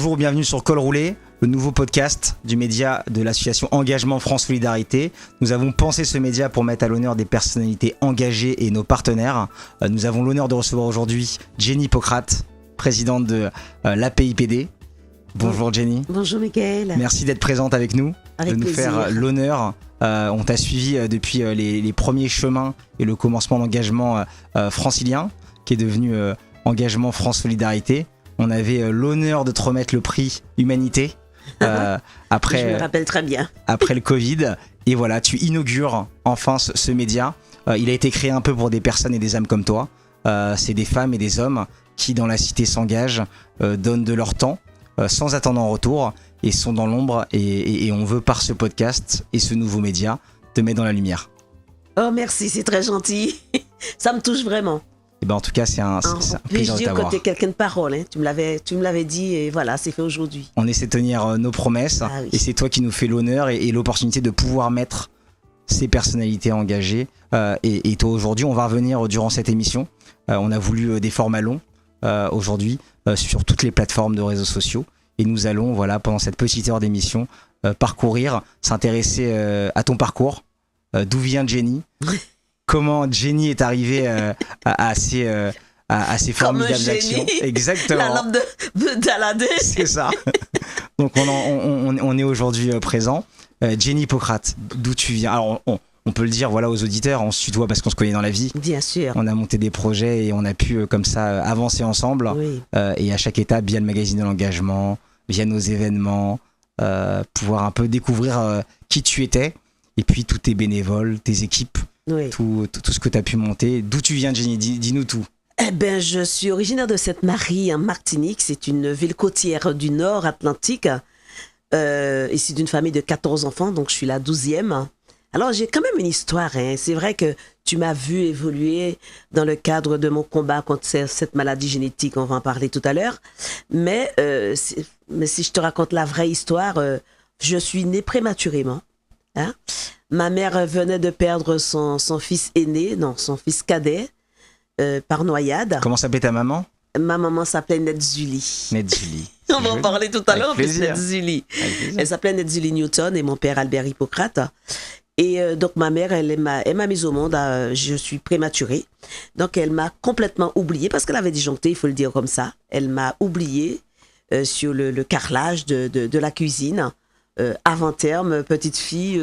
Bonjour, bienvenue sur Col Roulé, le nouveau podcast du média de l'association Engagement France Solidarité. Nous avons pensé ce média pour mettre à l'honneur des personnalités engagées et nos partenaires. Nous avons l'honneur de recevoir aujourd'hui Jenny Hippocrate, présidente de l'APIPD. Bonjour Jenny. Bonjour Mickaël. Merci d'être présente avec nous, avec de nous plaisir. faire l'honneur. On t'a suivi depuis les premiers chemins et le commencement d'engagement francilien, qui est devenu Engagement France Solidarité. On avait l'honneur de te remettre le prix Humanité après, je me rappelle très bien. Après le Covid. Et voilà, tu inaugures enfin ce média. Il a été créé un peu pour des personnes et des âmes comme toi. C'est des femmes et des hommes qui, dans la cité, s'engagent, donnent de leur temps, sans attendre en retour, et sont dans l'ombre. Et on veut, par ce podcast et ce nouveau média, te mettre dans la lumière. Oh merci, c'est très gentil. Ça me touche vraiment. Et ben en tout cas, c'est un plaisir de t'avoir. Que tu es quelqu'un de parole, hein. Tu me l'avais dit et voilà, c'est fait aujourd'hui. On essaie de tenir nos promesses, oui. Et c'est toi qui nous fais l'honneur et l'opportunité de pouvoir mettre ces personnalités engagées. Et toi aujourd'hui, on va revenir durant cette émission. On a voulu des formats longs aujourd'hui sur toutes les plateformes de réseaux sociaux. Et nous allons, voilà, pendant cette petite heure d'émission, parcourir, s'intéresser à ton parcours. D'où vient Jenny? Comment Jenny est arrivée à ces formidables actions. Exactement. La lampe d'Aladin. C'est ça. Donc on est aujourd'hui présent. Jenny Hippocrate, d'où tu viens? Alors on peut le dire, voilà, aux auditeurs, on se tutoie parce qu'on se connaît dans la vie. Bien sûr. On a monté des projets et on a pu comme ça avancer ensemble. Oui. Et à chaque étape, via le magazine de l'engagement, via nos événements, pouvoir un peu découvrir qui tu étais. Et puis tous tes bénévoles, tes équipes. Oui. Tout ce que tu as pu monter. D'où tu viens, Jenny? Dis-nous tout. Eh ben, je suis originaire de Sainte-Marie en Martinique. C'est une ville côtière du nord Atlantique. Ici d'une famille de 14 enfants, donc je suis la 12e. Alors j'ai quand même une histoire. Hein. C'est vrai que tu m'as vu évoluer dans le cadre de mon combat contre cette maladie génétique. On va en parler tout à l'heure. Mais si je te raconte la vraie histoire, je suis née prématurément. Hein? Ma mère venait de perdre son fils aîné, non, son fils cadet, par noyade. Comment s'appelait ta maman? Ma maman s'appelait Nedzuli. Nedzuli. On va en parler tout à l'heure, plus Nedzuli. Elle s'appelait Nedzuli Newton et mon père Albert Hippocrate. Et donc ma mère, elle m'a mise au monde, je suis prématurée. Donc elle m'a complètement oubliée, parce qu'elle avait disjoncté, il faut le dire comme ça. Elle m'a oubliée sur le carrelage de la cuisine. Avant terme, petite fille,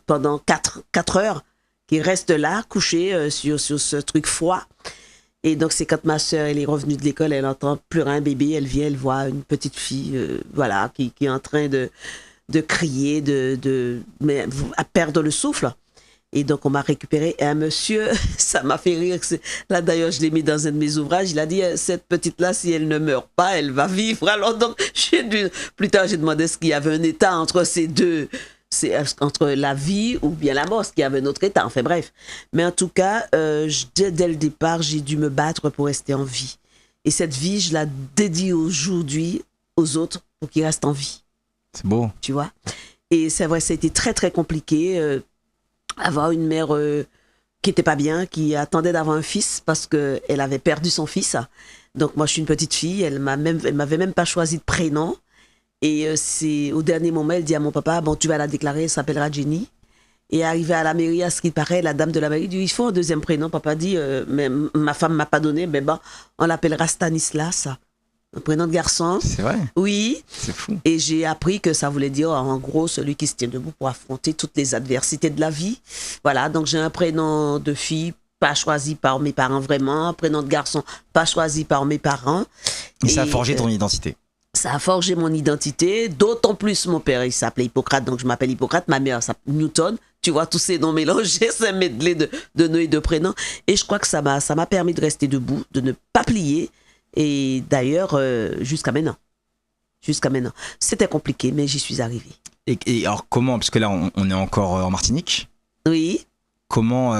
pendant 4 heures, qui reste là, couchée sur ce truc froid. Et donc, c'est quand ma sœur, elle est revenue de l'école, elle entend pleurer un bébé, elle vient, elle voit une petite fille, voilà, qui est en train de crier, mais à perdre le souffle. Et donc, on m'a récupéré. Et un monsieur, ça m'a fait rire. Là, d'ailleurs, je l'ai mis dans un de mes ouvrages. Il a dit, cette petite-là, si elle ne meurt pas, elle va vivre. Alors, donc, plus tard, j'ai demandé est-ce qu'il y avait un état entre ces deux, entre la vie ou bien la mort, est-ce qu'il y avait un autre état. Enfin, bref. Mais en tout cas, dès le départ, j'ai dû me battre pour rester en vie. Et cette vie, je la dédie aujourd'hui aux autres pour qu'ils restent en vie. C'est beau. Tu vois? Et c'est vrai, ça a été très, très compliqué. Avoir une mère qui était pas bien, qui attendait d'avoir un fils parce qu'elle avait perdu son fils. Donc moi je suis une petite fille, elle m'avait même pas choisi de prénom. Et c'est au dernier moment, elle dit à mon papa, bon tu vas la déclarer, elle s'appellera Jenny. Et arrivée à la mairie, à ce qu'il paraît, la dame de la mairie dit, il faut un deuxième prénom. Papa dit, mais ma femme m'a pas donné, mais bon, on l'appellera Stanislas. Un prénom de garçon. C'est vrai? Oui. C'est fou. Et j'ai appris que ça voulait dire, en gros, celui qui se tient debout pour affronter toutes les adversités de la vie. Voilà, donc j'ai un prénom de fille, pas choisi par mes parents vraiment, un prénom de garçon, pas choisi par mes parents. Et ça a forgé ton identité. Ça a forgé mon identité, d'autant plus mon père, il s'appelait Hippocrate, donc je m'appelle Hippocrate, ma mère s'appelle Newton. Tu vois, tous ces noms mélangés, c'est un medley de noms et de prénoms. Et je crois que ça m'a permis de rester debout, de ne pas plier. Et d'ailleurs, jusqu'à maintenant. C'était compliqué, mais j'y suis arrivée. Et alors comment, parce que là on est encore en Martinique. Oui. Comment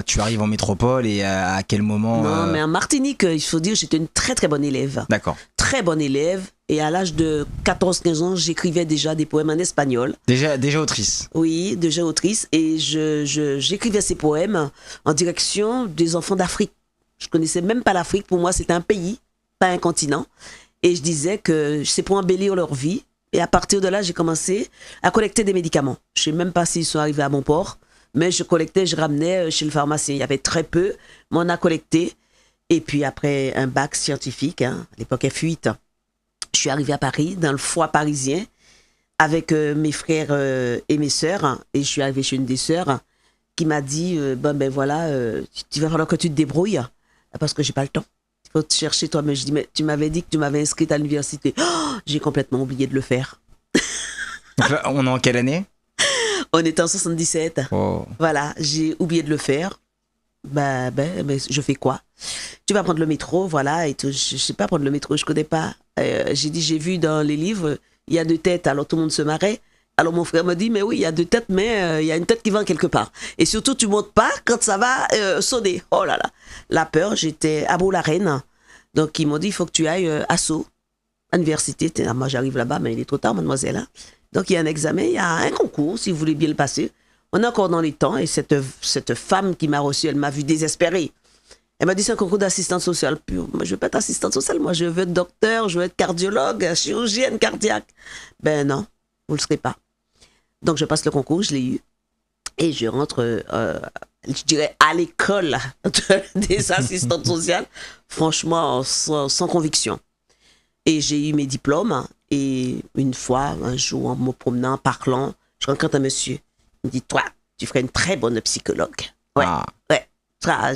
tu arrives en métropole et à quel moment Non, mais en Martinique, il faut dire, j'étais une très très bonne élève. D'accord. Très bonne élève. Et à l'âge de 14-15 ans, j'écrivais déjà des poèmes en espagnol. Déjà autrice. Oui, déjà autrice. Et j'écrivais ces poèmes en direction des enfants d'Afrique. Je connaissais même pas l'Afrique. Pour moi, c'était un pays, pas un continent. Et je disais que c'est pour embellir leur vie. Et à partir de là, j'ai commencé à collecter des médicaments. Je ne sais même pas s'ils sont arrivés à bon port, mais je collectais, je ramenais chez le pharmacien. Il y avait très peu, mais on a collecté. Et puis après un bac scientifique, à l'époque F8, je suis arrivée à Paris, dans le foie parisien, avec mes frères et mes sœurs. Et je suis arrivée chez une des sœurs qui m'a dit, ben voilà, il va falloir que tu te débrouilles, parce que j'ai pas le temps. Il faut te chercher toi. Mais je dis, mais tu m'avais dit que tu m'avais inscrite à l'université. Oh, j'ai complètement oublié de le faire. Donc là, on est en quelle année? On était en 77. Oh. Voilà, j'ai oublié de le faire. Ben, je fais quoi? Tu vas prendre le métro, voilà, et tout. Je sais pas prendre le métro, je connais pas. J'ai vu dans les livres, il y a 2 têtes, alors tout le monde se marrait. Alors mon frère me dit, mais oui, il y a 2 têtes, mais il y a une tête qui va quelque part. Et surtout, tu montes pas quand ça va sonner. Oh là là, la peur, j'étais à Beau-la-Reine. Donc ils m'ont dit, il faut que tu ailles à Sceaux, à l'université. Moi j'arrive là-bas, mais il est trop tard, mademoiselle. Hein. Donc il y a un examen, il y a un concours, si vous voulez bien le passer. On est encore dans les temps, et cette femme qui m'a reçue, elle m'a vu désespérée. Elle m'a dit, c'est un concours d'assistante sociale pure. Moi, je veux pas être assistante sociale, moi je veux être docteur, je veux être cardiologue, chirurgienne cardiaque. Ben non, vous le serez pas. Donc, je passe le concours, je l'ai eu. Et je rentre, je dirais, à l'école des assistantes sociales, franchement, sans conviction. Et j'ai eu mes diplômes. Et une fois, un jour, en me promenant, en parlant, je rencontre un monsieur. Il me dit, toi, tu ferais une très bonne psychologue. Ouais, ouais.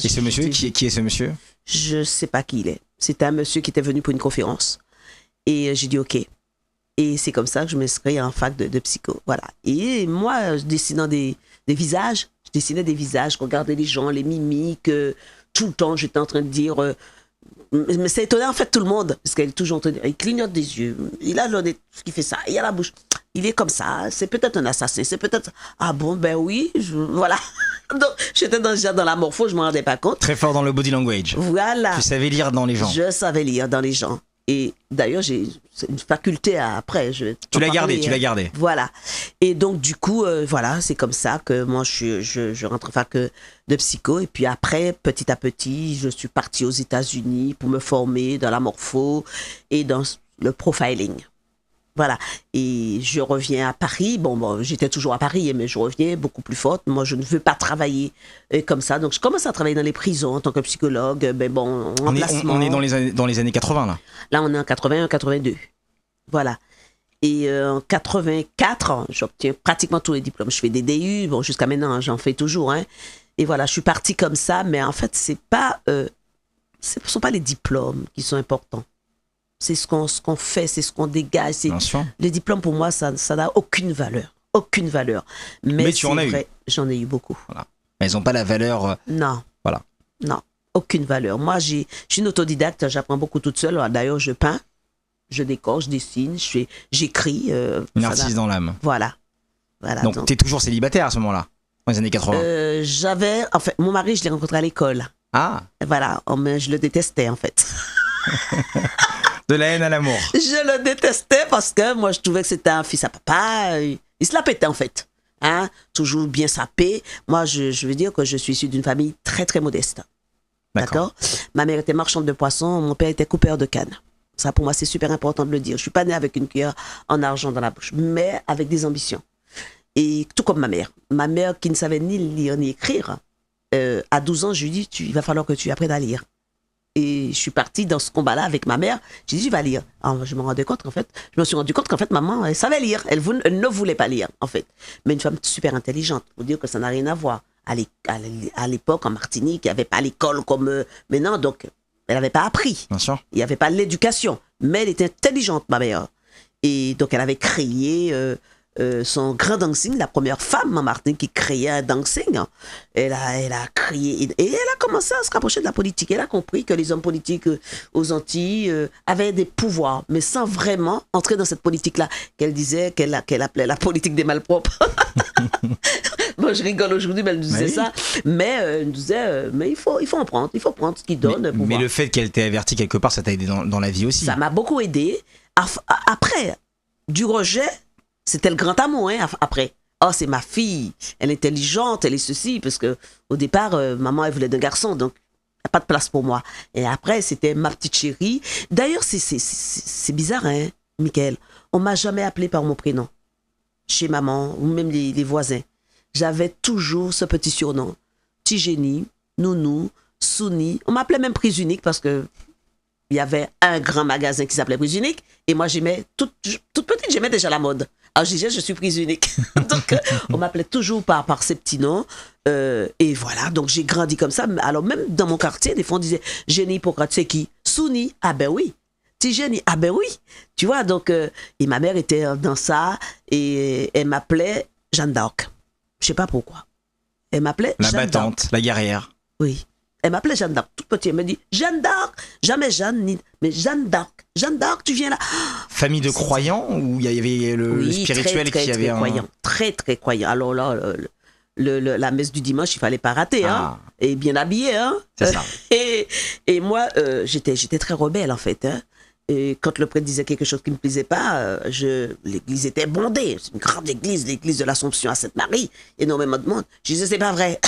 Et ce monsieur, qui est ce monsieur? Je sais pas qui il est. C'était un monsieur qui était venu pour une conférence. Et j'ai dit, OK. Et c'est comme ça que je m'inscris en fac de psycho. Voilà. Et moi, je dessinais des visages. Je dessinais des visages, je regardais les gens, les mimiques. Tout le temps, j'étais en train de dire... mais ça étonnait en fait tout le monde. Parce qu'elle est toujours en train de dire... Il clignote des yeux. Il a le nez qui fait ça. Il a la bouche. Il est comme ça. C'est peut-être un assassin. C'est peut-être... Ah bon, ben oui. Voilà. Donc, j'étais déjà dans la morpho, je ne m'en rendais pas compte. Très fort dans le body language. Voilà. Tu savais lire dans les gens. Je savais lire dans les gens. Et d'ailleurs, j'ai une faculté après. Tu l'as gardé. Voilà. Et donc, du coup, voilà, c'est comme ça que moi, je rentre en fac de psycho. Et puis après, petit à petit, je suis partie aux États-Unis pour me former dans la morpho et dans le profiling. Voilà. Et je reviens à Paris. Bon, j'étais toujours à Paris, mais je reviens beaucoup plus forte. Moi, je ne veux pas travailler comme ça. Donc, je commence à travailler dans les prisons en tant que psychologue. Ben bon, en placement. On est dans les années 80, là. Là, on est en 81, 82. Voilà. Et en 84, j'obtiens pratiquement tous les diplômes. Je fais des DU. Bon, jusqu'à maintenant, j'en fais toujours. Hein. Et voilà, je suis partie comme ça. Mais en fait, ce ne sont pas les diplômes qui sont importants. C'est ce qu'on fait, c'est ce qu'on dégage. Les diplômes, pour moi, ça n'a aucune valeur. Aucune valeur. Mais tu en as eu. J'en ai eu beaucoup. Voilà. Mais elles n'ont pas la valeur... Non. Voilà. Non, aucune valeur. Moi, je suis une autodidacte, j'apprends beaucoup toute seule. D'ailleurs, je peins, je décore, je dessine, j'écris. Une artiste dans l'âme. Voilà. Donc, tu es toujours célibataire à ce moment-là, dans les années 80? En fait, mon mari, je l'ai rencontré à l'école. Ah. Voilà, je le détestais, en fait. De la haine à l'amour. Je le détestais parce que moi, je trouvais que c'était un fils à papa. Il se la pétait, en fait. Hein? Toujours bien sapé. Moi, je veux dire que je suis issue d'une famille très, très modeste. D'accord. Ma mère était marchande de poissons, mon père était coupeur de canne. Ça, pour moi, c'est super important de le dire. Je suis pas née avec une cuillère en argent dans la bouche, mais avec des ambitions. Et tout comme ma mère. Ma mère qui ne savait ni lire ni écrire, à 12 ans, je lui dis, il va falloir que tu apprennes à lire. Et je suis partie dans ce combat-là avec ma mère. J'ai dit, je vais lire. Alors, je me suis rendu compte qu'en fait, maman, elle savait lire. Elle ne voulait pas lire, en fait. Mais une femme super intelligente. Pour dire que ça n'a rien à voir. À l'époque, en Martinique, il n'y avait pas l'école comme maintenant. Donc, elle n'avait pas appris. Bien sûr. Il n'y avait pas l'éducation. Mais elle était intelligente, ma mère. Et donc, elle avait créé son grand dancing, la première femme en Martinique qui créait un dancing. Elle a créé, et elle a commencé à se rapprocher de la politique. Elle a compris que les hommes politiques aux Antilles avaient des pouvoirs, mais sans vraiment entrer dans cette politique-là, qu'elle disait, qu'elle appelait la politique des malpropres. Moi, je rigole aujourd'hui, mais elle nous disait ça. Mais elle nous disait, mais il faut en prendre, il faut prendre ce qu'il donne. Mais le fait qu'elle t'ait averti quelque part, ça t'a aidé dans la vie aussi. Ça m'a beaucoup aidé. Après, du rejet, c'était le grand amour, hein, après. Oh, c'est ma fille, elle est intelligente, elle est ceci, parce que au départ, maman, elle voulait d'un garçon, donc pas de place pour moi. Et après, c'était ma petite chérie. D'ailleurs, c'est bizarre, hein, Michael. On m'a jamais appelé par mon prénom. Chez maman, ou même les voisins. J'avais toujours ce petit surnom. Petit génie, nounou, Souni. On m'appelait même prise unique parce que il y avait un grand magasin qui s'appelait prise unique. Et moi, j'aimais, toute petite, j'aimais déjà la mode. Alors, je disais, je suis prise unique. Donc, on m'appelait toujours par ces petits noms. Et voilà, donc j'ai grandi comme ça. Alors, même dans mon quartier, des fois, on disait, Génie Hippocrate, c'est qui? Souni. Ah ben oui. Petit génie. Ah ben oui. Tu vois, donc, et ma mère était dans ça. Et elle m'appelait Jeanne d'Arc. Je sais pas pourquoi. Elle m'appelait la Jeanne battante, d'Arc. la guerrière. Oui. Elle m'appelait Jeanne d'Arc. Tout petit, elle me dit Jeanne d'Arc. Jamais Jeanne, mais Jeanne d'Arc. Jeanne d'Arc, tu viens là. Famille de croyants ou il y avait le spirituel très, qui avait très croyant. Très, très croyant. Alors là, la messe du dimanche, il fallait pas rater. Hein. Et bien habillé. Hein. C'est ça. Et moi, j'étais très rebelle, en fait. Hein. Et quand le prêtre disait quelque chose qui ne me plaisait pas, l'église était bondée. C'est une grande église, l'église de l'Assomption à Sainte-Marie. Énormément de monde. Je disais, c'est pas vrai.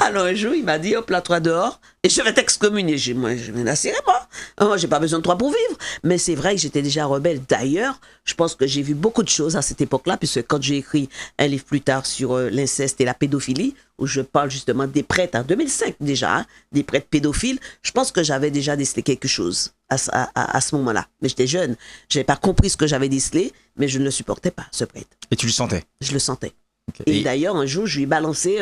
Alors un jour, il m'a dit, hop là, toi dehors, et je vais t'excommunier. Moi, je menacerai moi. Moi, j'ai pas besoin de toi pour vivre. Mais c'est vrai que j'étais déjà rebelle. D'ailleurs, je pense que j'ai vu beaucoup de choses à cette époque-là, puisque quand j'ai écrit un livre plus tard sur l'inceste et la pédophilie, où je parle justement des prêtres, en 2005 déjà, hein, des prêtres pédophiles, je pense que j'avais déjà décelé quelque chose à ce moment-là. Mais j'étais jeune. Je n'avais pas compris ce que j'avais décelé, mais je ne le supportais pas, ce prêtre. Et tu le sentais? Je le sentais. Okay. Et d'ailleurs, un jour, je lui ai balancé,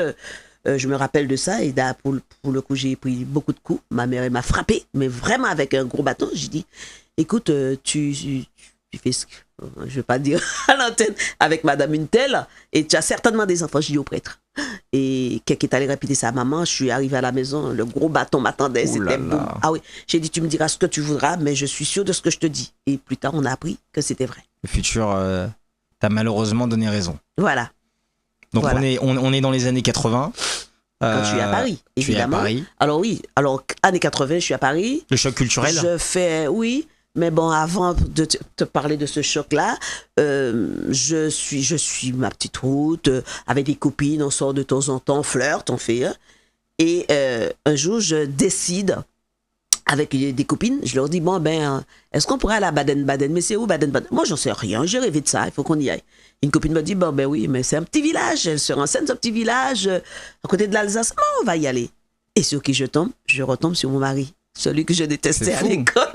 je me rappelle de ça, et pour le coup, j'ai pris beaucoup de coups. Ma mère, elle m'a frappé, mais vraiment avec un gros bâton. J'ai dit, écoute, tu fais ce que, je ne vais pas dire à l'antenne, avec madame une telle, et tu as certainement des enfants. J'ai dit au prêtre. Et quelqu'un est allé répéter ça à maman, je suis arrivée à la maison, le gros bâton m'attendait, c'était boum. Ah oui, j'ai dit, tu me diras ce que tu voudras, mais je suis sûre de ce que je te dis. Et plus tard, on a appris que c'était vrai. Le futur t'a malheureusement donné raison. Voilà. Donc voilà. on est dans les années 80. Quand je suis à Paris, évidemment. Tu es à Paris. Alors oui, années 80, je suis à Paris. Le choc culturel. Oui, mais bon, avant de te parler de ce choc-là, je suis ma petite route, avec des copines, on sort de temps en temps, on flirte, on fait. Et un jour, je décide, avec des copines, je leur dis, bon, ben, est-ce qu'on pourrait aller à Baden-Baden? Mais c'est où Baden-Baden? Moi, j'en sais rien, j'ai rêvé de ça, il faut qu'on y aille. Une copine me dit, bon, ben oui, mais c'est un petit village, elle se renseigne, ce petit village, à côté de l'Alsace, bon, on va y aller. Et sur qui je retombe sur mon mari, celui que je détestais à l'école.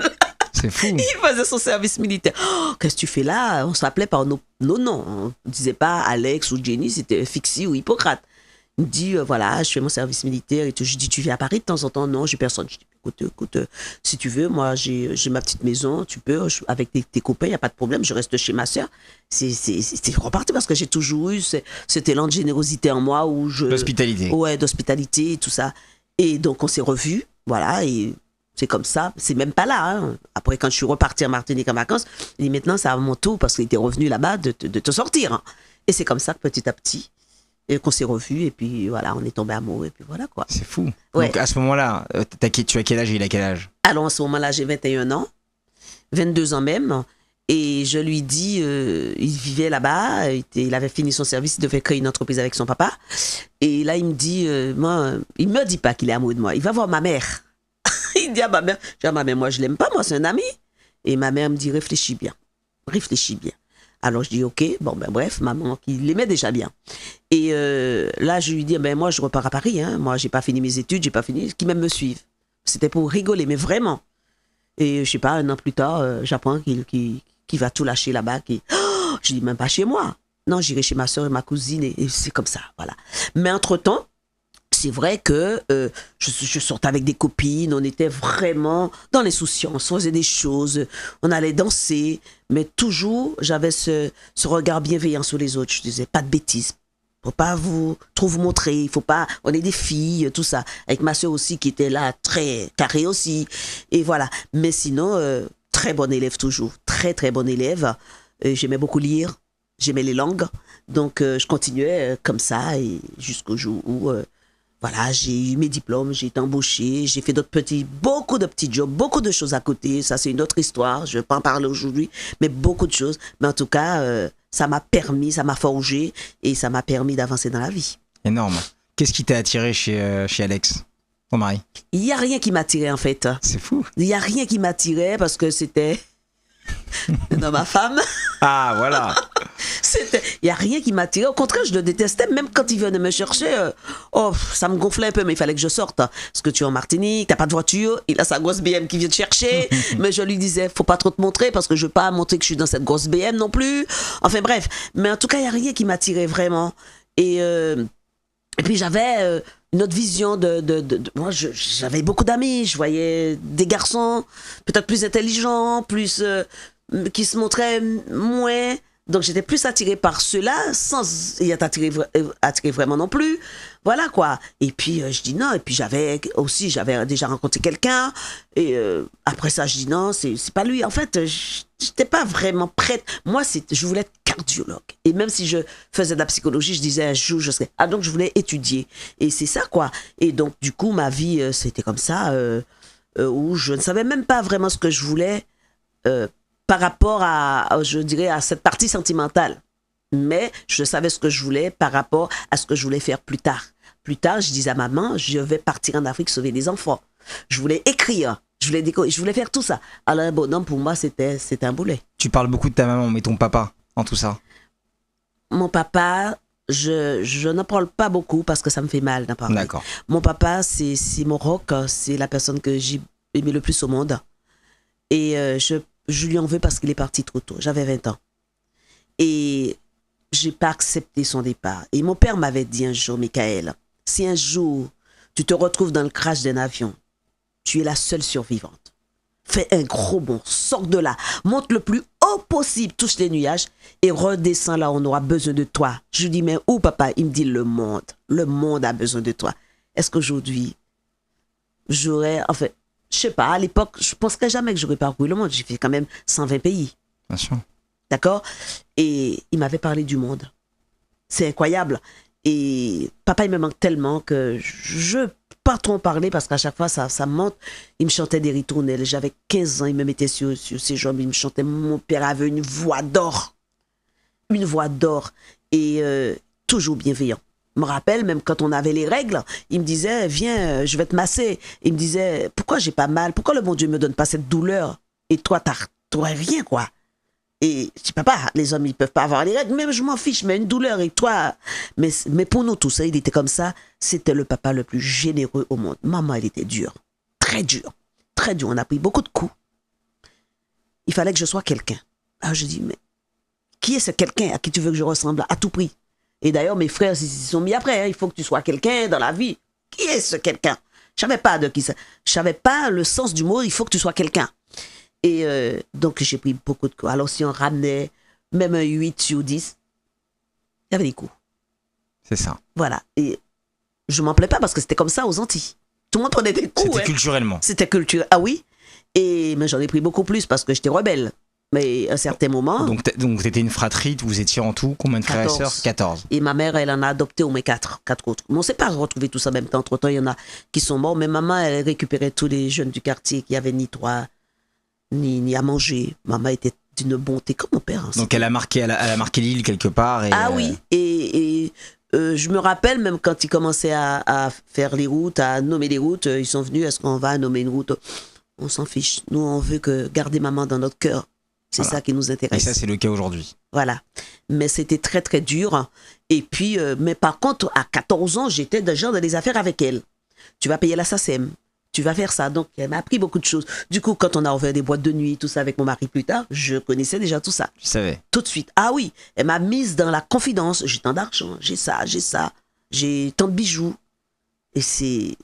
C'est fou. Il faisait son service militaire. Oh, qu'est-ce que tu fais là? On s'appelait par nos noms. On ne disait pas Alex ou Jenny, c'était Fixie ou Hippocrate. Il me dit, voilà, je fais mon service militaire. Et tout. Je dis, tu viens à Paris de temps en temps? Non, j'ai personne. Je dis, écoute, si tu veux, moi, j'ai ma petite maison, tu peux, avec tes copains, il n'y a pas de problème, je reste chez ma soeur. C'est reparti parce que j'ai toujours eu cet élan de générosité en moi. D'hospitalité. Ouais, d'hospitalité et tout ça. Et donc, on s'est revus, voilà, et c'est comme ça, c'est même pas là. Hein. Après, quand je suis reparti en Martinique en vacances, il dit maintenant, c'est à mon tour parce qu'il était revenu là-bas de te sortir. Hein. Et c'est comme ça que petit à petit, qu'on s'est revus et puis voilà, on est tombé amoureux et puis voilà quoi. C'est fou. Ouais. Donc à ce moment-là, tu as quel âge et il a quel âge? Alors à ce moment-là, j'ai 21 ans, 22 ans même. Et je lui dis, il vivait là-bas, il avait fini son service, il devait créer une entreprise avec son papa. Et là, il me dit, il me dit pas qu'il est amoureux de moi, il va voir ma mère. Il dit à ma mère, moi je l'aime pas, moi c'est un ami. Et ma mère me dit, réfléchis bien. Alors je dis, ok, bon ben bref, maman qui l'aimait déjà bien. Et là je lui dis, ben moi je repars à Paris, hein. Moi j'ai pas fini mes études, j'ai pas fini, qui même me suivent. C'était pour rigoler, mais vraiment. Et je sais pas, un an plus tard, j'apprends qu'il va tout lâcher là-bas. Je dis, même pas chez moi. Non, j'irai chez ma soeur et ma cousine et c'est comme ça, voilà. Mais entre-temps, c'est vrai que je sortais avec des copines, on était vraiment dans les souciances, on faisait des choses, on allait danser, mais toujours j'avais ce regard bienveillant sur les autres. Je disais, pas de bêtises, faut pas trop vous montrer, il faut pas, on est des filles, tout ça. Avec ma soeur aussi qui était là, très carrée aussi, et voilà. Mais sinon, très bon élève toujours, très très bon élève. J'aimais beaucoup lire, j'aimais les langues, donc je continuais comme ça et jusqu'au jour où... voilà, j'ai eu mes diplômes, j'ai été embauchée, j'ai fait beaucoup de petits jobs, beaucoup de choses à côté. Ça, c'est une autre histoire, je ne vais pas en parler aujourd'hui, mais beaucoup de choses. Mais en tout cas, ça m'a forgé et ça m'a permis d'avancer dans la vie. Énorme. Qu'est-ce qui t'a attiré chez Alex? ton mari? Il n'y a rien qui m'attirait en fait. C'est fou. Il n'y a rien qui m'attirait parce que c'était dans ma femme. Ah, voilà. Il n'y a rien qui m'attirait. Au contraire, je le détestais. Même quand il venait me chercher, ça me gonflait un peu, mais il fallait que je sorte. Parce que tu es en Martinique, tu n'as pas de voiture, il a sa grosse BM qui vient te chercher. Mais je lui disais, faut pas trop te montrer parce que je ne veux pas montrer que je suis dans cette grosse BM non plus. Enfin bref. Mais en tout cas, il n'y a rien qui m'attirait vraiment. Et puis j'avais une autre vision moi, j'avais beaucoup d'amis. Je voyais des garçons peut-être plus intelligents, plus qui se montraient moins. Donc j'étais plus attirée par ceux-là sans y être attirée vraiment non plus. Voilà quoi. Et puis je dis non. Et puis j'avais déjà rencontré quelqu'un. Et après ça, je dis non, c'est pas lui. En fait, j'étais pas vraiment prête. Moi, je voulais être cardiologue. Et même si je faisais de la psychologie, je disais un jour, je serais. Ah, donc je voulais étudier. Et c'est ça quoi. Et donc du coup, ma vie, c'était comme ça, où je ne savais même pas vraiment ce que je voulais. Par rapport je dirais, à cette partie sentimentale. Mais je savais ce que je voulais par rapport à ce que je voulais faire plus tard. Plus tard, je disais à maman, je vais partir en Afrique sauver des enfants. Je voulais écrire, je voulais faire tout ça. Alors un bonhomme, pour moi, c'était un boulet. Tu parles beaucoup de ta maman, mais ton papa, en tout ça? Mon papa, je n'en parle pas beaucoup parce que ça me fait mal d'en parler. D'accord. Mon papa, c'est mon rock, c'est la personne que j'ai aimé le plus au monde. Et je lui en veux parce qu'il est parti trop tôt. J'avais 20 ans. Et j'ai pas accepté son départ. Et mon père m'avait dit un jour, Michael, si un jour tu te retrouves dans le crash d'un avion, tu es la seule survivante. Fais un gros bond, sors de là, monte le plus haut possible, touche les nuages et redescends là où on aura besoin de toi. Je lui dis, mais où papa? Il me dit, le monde. Le monde a besoin de toi. Est-ce qu'aujourd'hui, j'aurais... En fait, je sais pas, à l'époque, je ne penserais jamais que j'aurais parcouru le monde. J'ai fait quand même 120 pays. Bien sûr. D'accord? Et il m'avait parlé du monde. C'est incroyable. Et papa, il me manque tellement que je ne peux pas trop en parler parce qu'à chaque fois, ça monte. Il me chantait des ritournelles. J'avais 15 ans, il me mettait sur ses jambes. Il me chantait. Mon père avait une voix d'or. Une voix d'or. Et toujours bienveillant. Je me rappelle, même quand on avait les règles, il me disait, viens, je vais te masser. Il me disait, pourquoi j'ai pas mal? Pourquoi le bon Dieu me donne pas cette douleur? Et toi, t'aurais rien, quoi. Et je dis, papa, les hommes, ils peuvent pas avoir les règles. Même je m'en fiche, mais une douleur, et toi... Mais pour nous tous, il était comme ça. C'était le papa le plus généreux au monde. Maman, elle était dure. Très dure. Très dure. On a pris beaucoup de coups. Il fallait que je sois quelqu'un. Alors je dis, mais qui est ce quelqu'un à qui tu veux que je ressemble à tout prix? Et d'ailleurs, mes frères s'y sont mis après. Hein. Il faut que tu sois quelqu'un dans la vie. Qui est ce quelqu'un? Je savais pas de qui ça. Je savais pas le sens du mot. Il faut que tu sois quelqu'un. Et donc, j'ai pris beaucoup de coups. Alors, si on ramenait même un 8 sur 10, il y avait des coups. C'est ça. Voilà. Et je m'en plais pas parce que c'était comme ça aux Antilles. Tout le monde prenait des coups. C'était culturellement. C'était culturel. Ah oui. Mais j'en ai pris beaucoup plus parce que j'étais rebelle. Mais à un certain moment... Donc t'étais une fratrie, vous étiez en tout combien de frères et sœurs? 14. Et ma mère, elle en a adopté au moins 4 autres. Mais on ne s'est pas retrouvé tous en même temps. Entre-temps, il y en a qui sont morts. Mais maman, elle récupérait tous les jeunes du quartier qui n'avaient ni droit, ni à manger. Maman était d'une bonté comme mon père. Hein, donc elle a marqué l'île quelque part. Et ah oui. Et je me rappelle, même quand ils commençaient à faire les routes, à nommer les routes, ils sont venus, est-ce qu'on va nommer une route? On s'en fiche. Nous, on veut garder maman dans notre cœur. C'est ça qui nous intéresse. Et ça, c'est le cas aujourd'hui. Voilà. Mais c'était très, très dur. Et puis, mais par contre, à 14 ans, j'étais déjà dans des affaires avec elle. Tu vas payer la SACEM. Tu vas faire ça. Donc, elle m'a appris beaucoup de choses. Du coup, quand on a ouvert des boîtes de nuit, tout ça avec mon mari plus tard, je connaissais déjà tout ça. Tu savais. Tout de suite. Ah oui, elle m'a mise dans la confidence. J'ai tant d'argent, j'ai ça. J'ai tant de bijoux. Et c'est...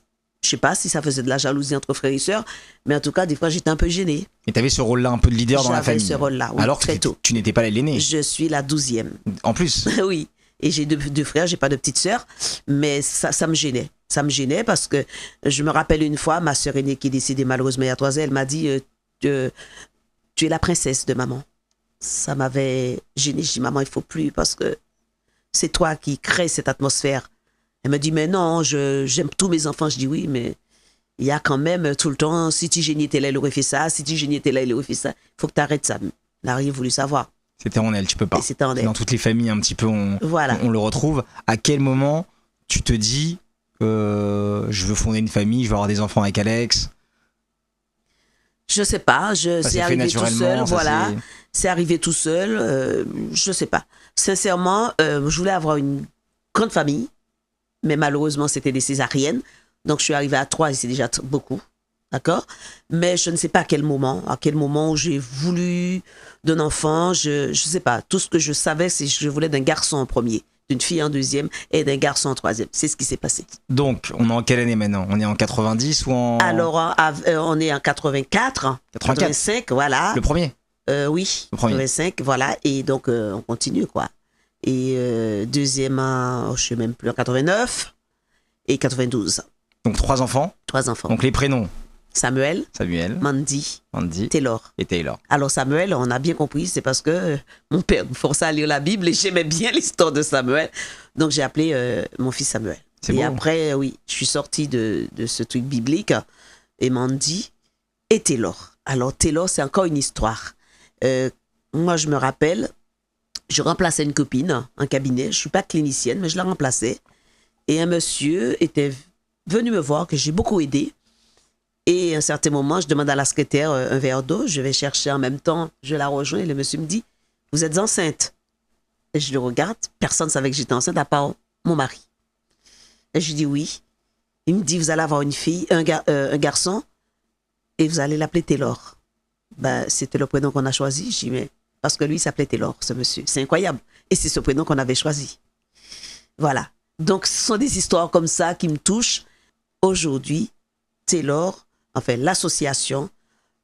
Je sais pas si ça faisait de la jalousie entre frères et sœurs, mais en tout cas, des fois, j'étais un peu gênée. Et tu avais ce rôle-là un peu de leader dans la famille. J'avais ce rôle-là, oui, alors très que tôt. Tu n'étais pas l'aînée. Je suis la 12e. En plus. Oui. Et j'ai deux frères, j'ai pas de petite sœur, mais ça me gênait. Ça me gênait parce que je me rappelle une fois, ma sœur aînée qui est décédée malheureusement il y a 3 ans, elle m'a dit tu es la princesse de maman. Ça m'avait gênée. Je dis, maman, il faut plus parce que c'est toi qui crée cette atmosphère. Elle me dit, mais non, j'aime tous mes enfants. Je dis, oui, mais il y a quand même tout le temps, si Tigénie était là, il aurait fait ça, si Tigénie était là, il aurait fait ça. Il faut que tu arrêtes ça. Elle n'a rien voulu savoir. C'était en elle, tu peux pas. Et c'était en elle. Dans toutes les familles, un petit peu, voilà. on le retrouve. À quel moment tu te dis, je veux fonder une famille, je veux avoir des enfants avec Alex? Je sais pas, c'est arrivé tout seul, voilà. C'est arrivé tout seul, je sais pas. Sincèrement, je voulais avoir une grande famille, mais malheureusement, c'était des césariennes. Donc, je suis arrivée à 3 et c'est déjà beaucoup, d'accord? Mais je ne sais pas à quel moment où j'ai voulu d'un enfant, je sais pas. Tout ce que je savais, c'est que je voulais d'un garçon en premier, d'une fille en deuxième et d'un garçon en troisième. C'est ce qui s'est passé. Donc, on est en quelle année maintenant? On est en 90 ou en... Alors, on est en 84, 85, voilà. Le premier? Oui, le premier. 85, voilà. Et donc, on continue, quoi. Et deuxième, je sais même plus, en 89 et 92. Donc, 3 enfants? 3 enfants. Donc, les prénoms? Samuel, Mandy, Taylor. et Taylor. Alors Samuel, on a bien compris, c'est parce que mon père me forçait à lire la Bible et j'aimais bien l'histoire de Samuel. Donc j'ai appelé mon fils Samuel. C'est et beau. après, oui, je suis sortie de ce truc biblique et Mandy et Taylor. Alors Taylor, c'est encore une histoire. Moi, je me rappelle, je remplaçais une copine en cabinet. Je ne suis pas clinicienne, mais je la remplaçais. Et un monsieur était venu me voir, que j'ai beaucoup aidé. Et à un certain moment, je demande à la secrétaire un verre d'eau. Je vais chercher en même temps. Je la rejoins et le monsieur me dit, « Vous êtes enceinte ?» Et je le regarde. Personne ne savait que j'étais enceinte à part mon mari. Et je lui dis « Oui ». Il me dit, « Vous allez avoir une fille, un garçon, et vous allez l'appeler Taylor. » Ben, c'était le prénom qu'on a choisi. Je dis, mais parce que lui, il s'appelait Taylor, ce monsieur. C'est incroyable. Et c'est ce prénom qu'on avait choisi. Voilà. Donc, ce sont des histoires comme ça qui me touchent. Aujourd'hui, Taylor, enfin, l'association,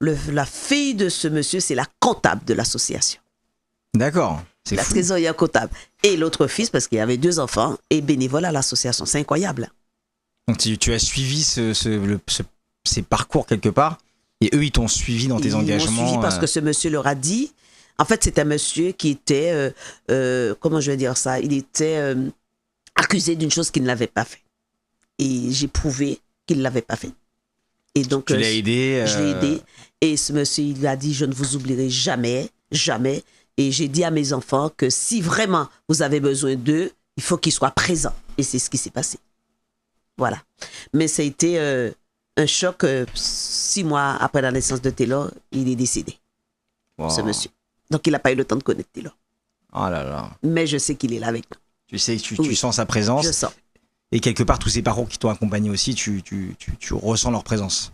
la fille de ce monsieur, c'est la comptable de l'association. D'accord. C'est la fou. trésorière comptable. Et l'autre fils, parce qu'il y avait 2 enfants, est bénévole à l'association. C'est incroyable. Donc, tu as suivi ces parcours quelque part, et eux, ils t'ont suivi dans tes engagements. Ils m'ont suivi parce que ce monsieur leur a dit. En fait, c'est un monsieur qui était, comment je vais dire ça, il était accusé d'une chose qu'il ne l'avait pas fait. Et j'ai prouvé qu'il ne l'avait pas fait. Et donc, tu l'as aidé. Je l'ai aidé. Et ce monsieur, il a dit, je ne vous oublierai jamais, jamais. Et j'ai dit à mes enfants que si vraiment vous avez besoin d'eux, il faut qu'ils soient présents. Et c'est ce qui s'est passé. Voilà. Mais ça a été un choc. 6 mois après la naissance de Taylor, il est décédé. Wow. Ce monsieur. Donc, il n'a pas eu le temps de connaître Taylor. Oh là là. Mais je sais qu'il est là avec nous. Tu sais, tu sens sa présence. Je sens. Et quelque part, tous ces parcours qui t'ont accompagné aussi, tu ressens leur présence.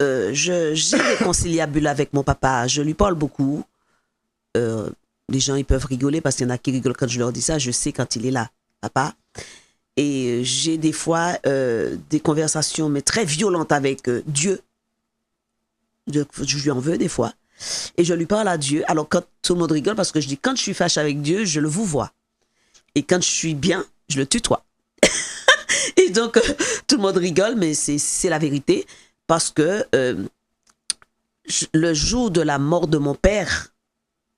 J'ai des conciliabules avec mon papa. Je lui parle beaucoup. Les gens, ils peuvent rigoler parce qu'il y en a qui rigolent quand je leur dis ça. Je sais quand il est là, papa. Et j'ai des fois des conversations, mais très violentes avec Dieu. Je lui en veux des fois. Et je lui parle à Dieu. Alors, quand tout le monde rigole, parce que je dis, quand je suis fâche avec Dieu, je le vous vois. Et quand je suis bien, je le tutoie. Et donc, tout le monde rigole, mais c'est la vérité. Parce que le jour de la mort de mon père,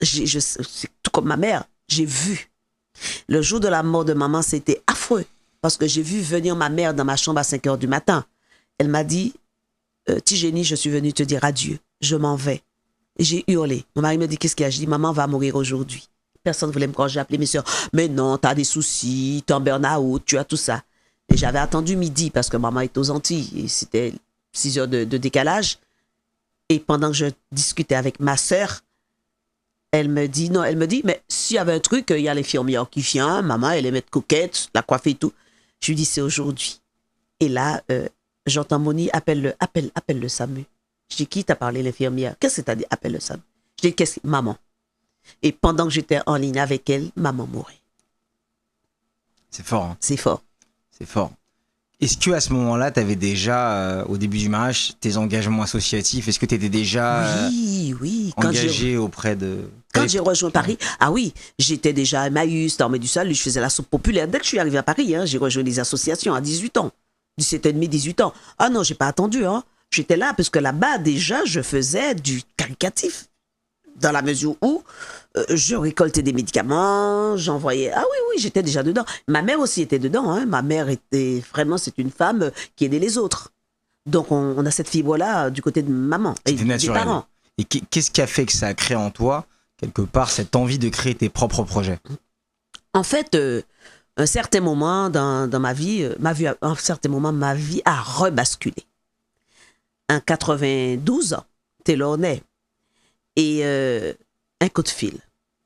c'est tout comme ma mère, j'ai vu. Le jour de la mort de maman, c'était affreux. Parce que j'ai vu venir ma mère dans ma chambre à 5 h du matin. Elle m'a dit, Tigénie, je suis venue te dire adieu. Je m'en vais. Et j'ai hurlé. Mon mari me dit, qu'est-ce qu'il y a? Je dis, maman va mourir aujourd'hui. Personne ne voulait me croire. J'ai appelé mes soeurs. Mais non, tu as des soucis, tu es en burn-out, tu as tout ça. Et j'avais attendu midi parce que maman est aux Antilles. Et c'était 6 heures de décalage. Et pendant que je discutais avec ma sœur, elle me dit, mais s'il y avait un truc, il y a l'infirmière qui vient, maman, elle aimait être coquette, la coiffer et tout. Je lui dis, c'est aujourd'hui. Et là, j'entends Moni, appelle le SAMU. Je dis, qui t'a parlé, l'infirmière? Qu'est-ce que t'as dit? Appelle le SAMU. Je dis, qu'est-ce que... Maman. Et pendant que j'étais en ligne avec elle, maman mourait. C'est fort. Hein. C'est fort. C'est fort. Est-ce qu'à ce moment-là, tu avais déjà, au début du mariage, tes engagements associatifs? Est-ce que tu étais déjà oui. engagé auprès de... Quand j'ai rejoint Paris, oui, j'étais déjà à Emmaüs, Armée du Salut, je faisais la soupe populaire. Dès que je suis arrivée à Paris, j'ai rejoint les associations à 18 ans. 17 et demi, 18 ans. Ah non, j'ai pas attendu. J'étais là parce que là-bas, déjà, je faisais du caritatif. Dans la mesure où je récoltais des médicaments, j'envoyais... Ah oui, j'étais déjà dedans. Ma mère aussi était dedans. Ma mère était vraiment, c'est une femme qui aidait les autres. Donc on a cette fibre-là du côté de maman et des parents. Et qu'est-ce qui a fait que ça a créé en toi, quelque part, cette envie de créer tes propres projets? En fait, un certain moment dans ma vie, un certain moment, ma vie a rebasculé. En 92, Taylor naît. Et un coup de fil,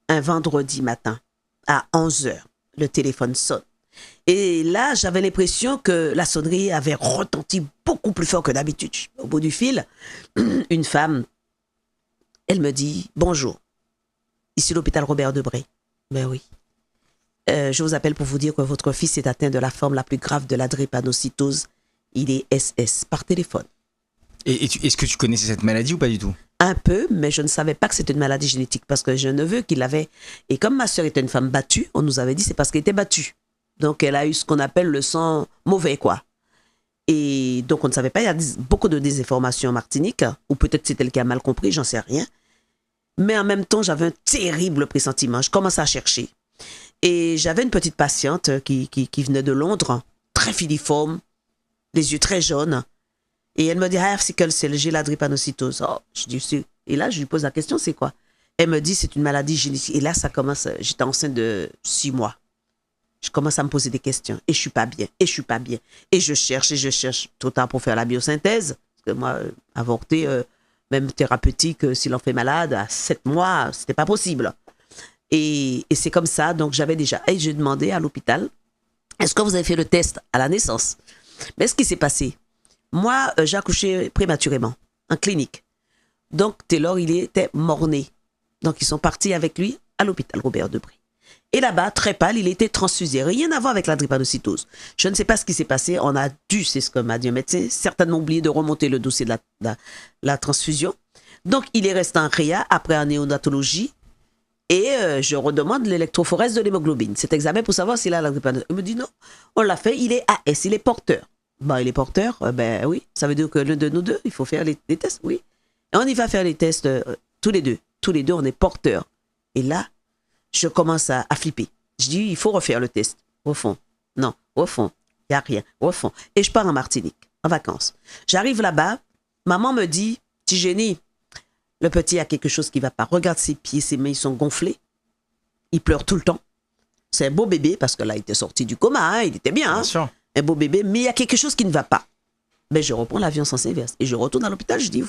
un vendredi matin, à 11h, le téléphone sonne. Et là, j'avais l'impression que la sonnerie avait retenti beaucoup plus fort que d'habitude. Au bout du fil, une femme, elle me dit « Bonjour, ici l'hôpital Robert Debré. » Ben oui. Je vous appelle pour vous dire que votre fils est atteint de la forme la plus grave de la drépanocytose. Il est SS, par téléphone. Et est-ce que tu connaissais cette maladie ou pas du tout? Un peu, mais je ne savais pas que c'était une maladie génétique parce que j'ai un neveu qui l'avait. Et comme ma soeur était une femme battue, on nous avait dit c'est parce qu'elle était battue. Donc elle a eu ce qu'on appelle le sang mauvais, quoi. Et donc on ne savait pas, il y a beaucoup de désinformations en Martinique, ou peut-être c'est elle qui a mal compris, j'en sais rien. Mais en même temps, j'avais un terrible pressentiment. Je commençais à chercher. Et j'avais une petite patiente qui venait de Londres, très filiforme, les yeux très jaunes. Et elle me dit, ah, sickle cell, j'ai la drépanocytose. Oh, je dis, c'est... Et là, je lui pose la question, c'est quoi? Elle me dit, c'est une maladie génétique. Et là, ça commence, j'étais enceinte de 6 mois. Je commence à me poser des questions. Et je suis pas bien, et je suis pas bien. Et je cherche tout le temps pour faire la biosynthèse. Parce que moi, avorter, même thérapeutique, si l'on fait malade, à 7 mois, c'était pas possible. Et c'est comme ça, donc j'avais déjà... Et j'ai demandé à l'hôpital, est-ce que vous avez fait le test à la naissance? Mais ce qui s'est passé, moi, j'ai accouché prématurément, en clinique. Donc, Taylor, il était mort-né. Donc, ils sont partis avec lui à l'hôpital Robert Debré. Et là-bas, très pâle, il était transfusé. Rien à voir avec la drépanocytose. Je ne sais pas ce qui s'est passé. On a dû, c'est ce que m'a dit un médecin, certainement oublié de remonter le dossier de la transfusion. Donc, il est resté en réa, après en néonatologie. Et je redemande l'électrophorèse de l'hémoglobine. Cet examen pour savoir s'il a la drépanocytose. Il me dit non, on l'a fait, il est AS, il est porteur. Ben, il est porteur, ben oui. Ça veut dire que l'un de nous deux, il faut faire les tests, oui. Et on y va faire les tests tous les deux. Tous les deux, on est porteurs. Et là, je commence à flipper. Je dis, il faut refaire le test. Au fond, non, au fond, il n'y a rien. Au fond. Et je pars en Martinique, en vacances. J'arrive là-bas, maman me dit, petit génie, le petit a quelque chose qui ne va pas. Regarde ses pieds, ses mains, ils sont gonflés. Il pleure tout le temps. C'est un beau bébé, parce que là, il était sorti du coma, hein, il était bien. Hein. Bien sûr. Un beau bébé, mais il y a quelque chose qui ne va pas. Ben, je reprends l'avion sens inverse. Et je retourne à l'hôpital, je dis,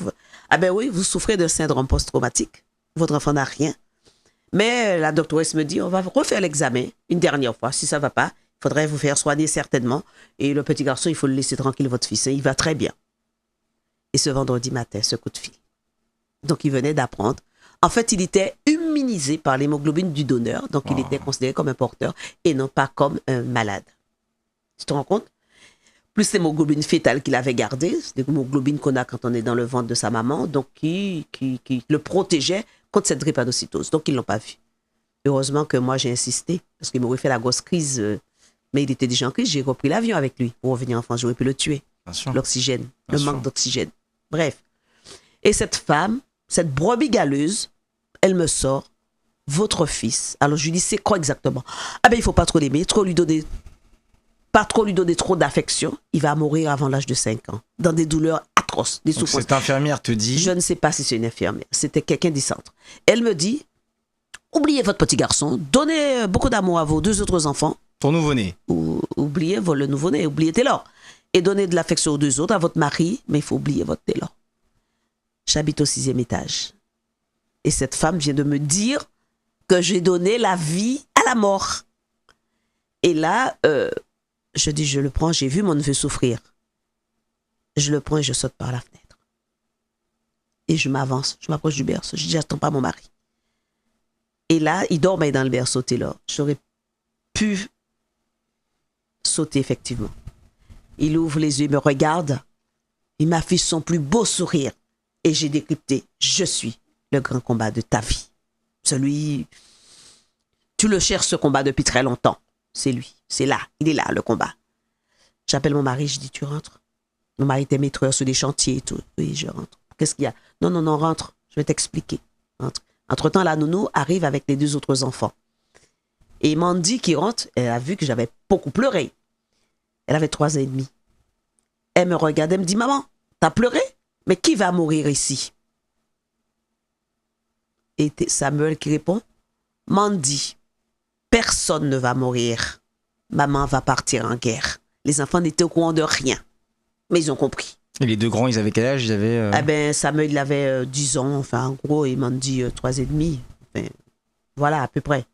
ah ben oui, vous souffrez d'un syndrome post-traumatique. Votre enfant n'a rien. Mais la doctoresse me dit, on va refaire l'examen une dernière fois. Si ça ne va pas, il faudrait vous faire soigner certainement. Et le petit garçon, il faut le laisser tranquille, votre fils. Hein, il va très bien. Et ce vendredi matin, ce coup de fil. Donc, il venait d'apprendre. En fait, il était immunisé par l'hémoglobine du donneur. Donc, il était considéré comme un porteur et non pas comme un malade. Tu te rends compte? Plus l'hémoglobine fétale qu'il avait gardée, c'est l'hémoglobine qu'on a quand on est dans le ventre de sa maman, donc qui le protégeait contre cette drépanocytose. Donc, ils ne l'ont pas vu. Heureusement que moi, j'ai insisté, parce qu'il m'aurait fait la grosse crise, mais il était déjà en crise. J'ai repris l'avion avec lui pour revenir en France. J'aurais pu le tuer. L'oxygène, le manque d'oxygène. Bref. Et cette femme, cette brebis galeuse, elle me sort, votre fils. Alors, je lui dis, c'est quoi exactement? Ah ben, il ne faut pas trop l'aimer, pas trop lui donner trop d'affection, il va mourir avant l'âge de 5 ans, dans des douleurs atroces, des souffrances. Cette infirmière te dit... Je ne sais pas si c'est une infirmière, c'était quelqu'un du centre. Elle me dit, oubliez votre petit garçon, donnez beaucoup d'amour à vos 2 autres enfants. Ton nouveau-né. Oubliez le nouveau-né, oubliez Taylor. Et donnez de l'affection aux 2 autres, à votre mari, mais il faut oublier votre Taylor. J'habite au 6e étage. Et cette femme vient de me dire que j'ai donné la vie à la mort. Et là... je dis, je le prends, j'ai vu mon neveu souffrir. Je le prends et je saute par la fenêtre. Et je m'avance, je m'approche du berceau. Je dis, j'attends pas mon mari. Et là, il dormait dans le berceau, Taylor. J'aurais pu sauter, effectivement. Il ouvre les yeux, il me regarde. Il m'affiche son plus beau sourire. Et j'ai décrypté, je suis le grand combat de ta vie. Celui, tu le cherches, ce combat, depuis très longtemps. C'est lui, c'est là, il est là, le combat. J'appelle mon mari, je dis, tu rentres? Mon mari était maîtreur sur des chantiers et tout. Oui, je rentre. Qu'est-ce qu'il y a? Non, rentre, je vais t'expliquer. Rentre. Entre-temps, la nounou arrive avec les 2 autres enfants. Et Mandy qui rentre, elle a vu que j'avais beaucoup pleuré. Elle avait 3 ans et demi. Elle me regarde, elle me dit, maman, t'as pleuré? Mais qui va mourir ici? Et Samuel qui répond, Mandy. Personne ne va mourir. maman va partir en guerre. Les enfants n'étaient au courant de rien, mais ils ont compris. Et les deux grands, ils avaient quel âge? Ils avaient Eh ben, Samuel, il avait 10 ans, enfin, en gros, il m'en dit 3 et demi. Enfin, voilà, à peu près.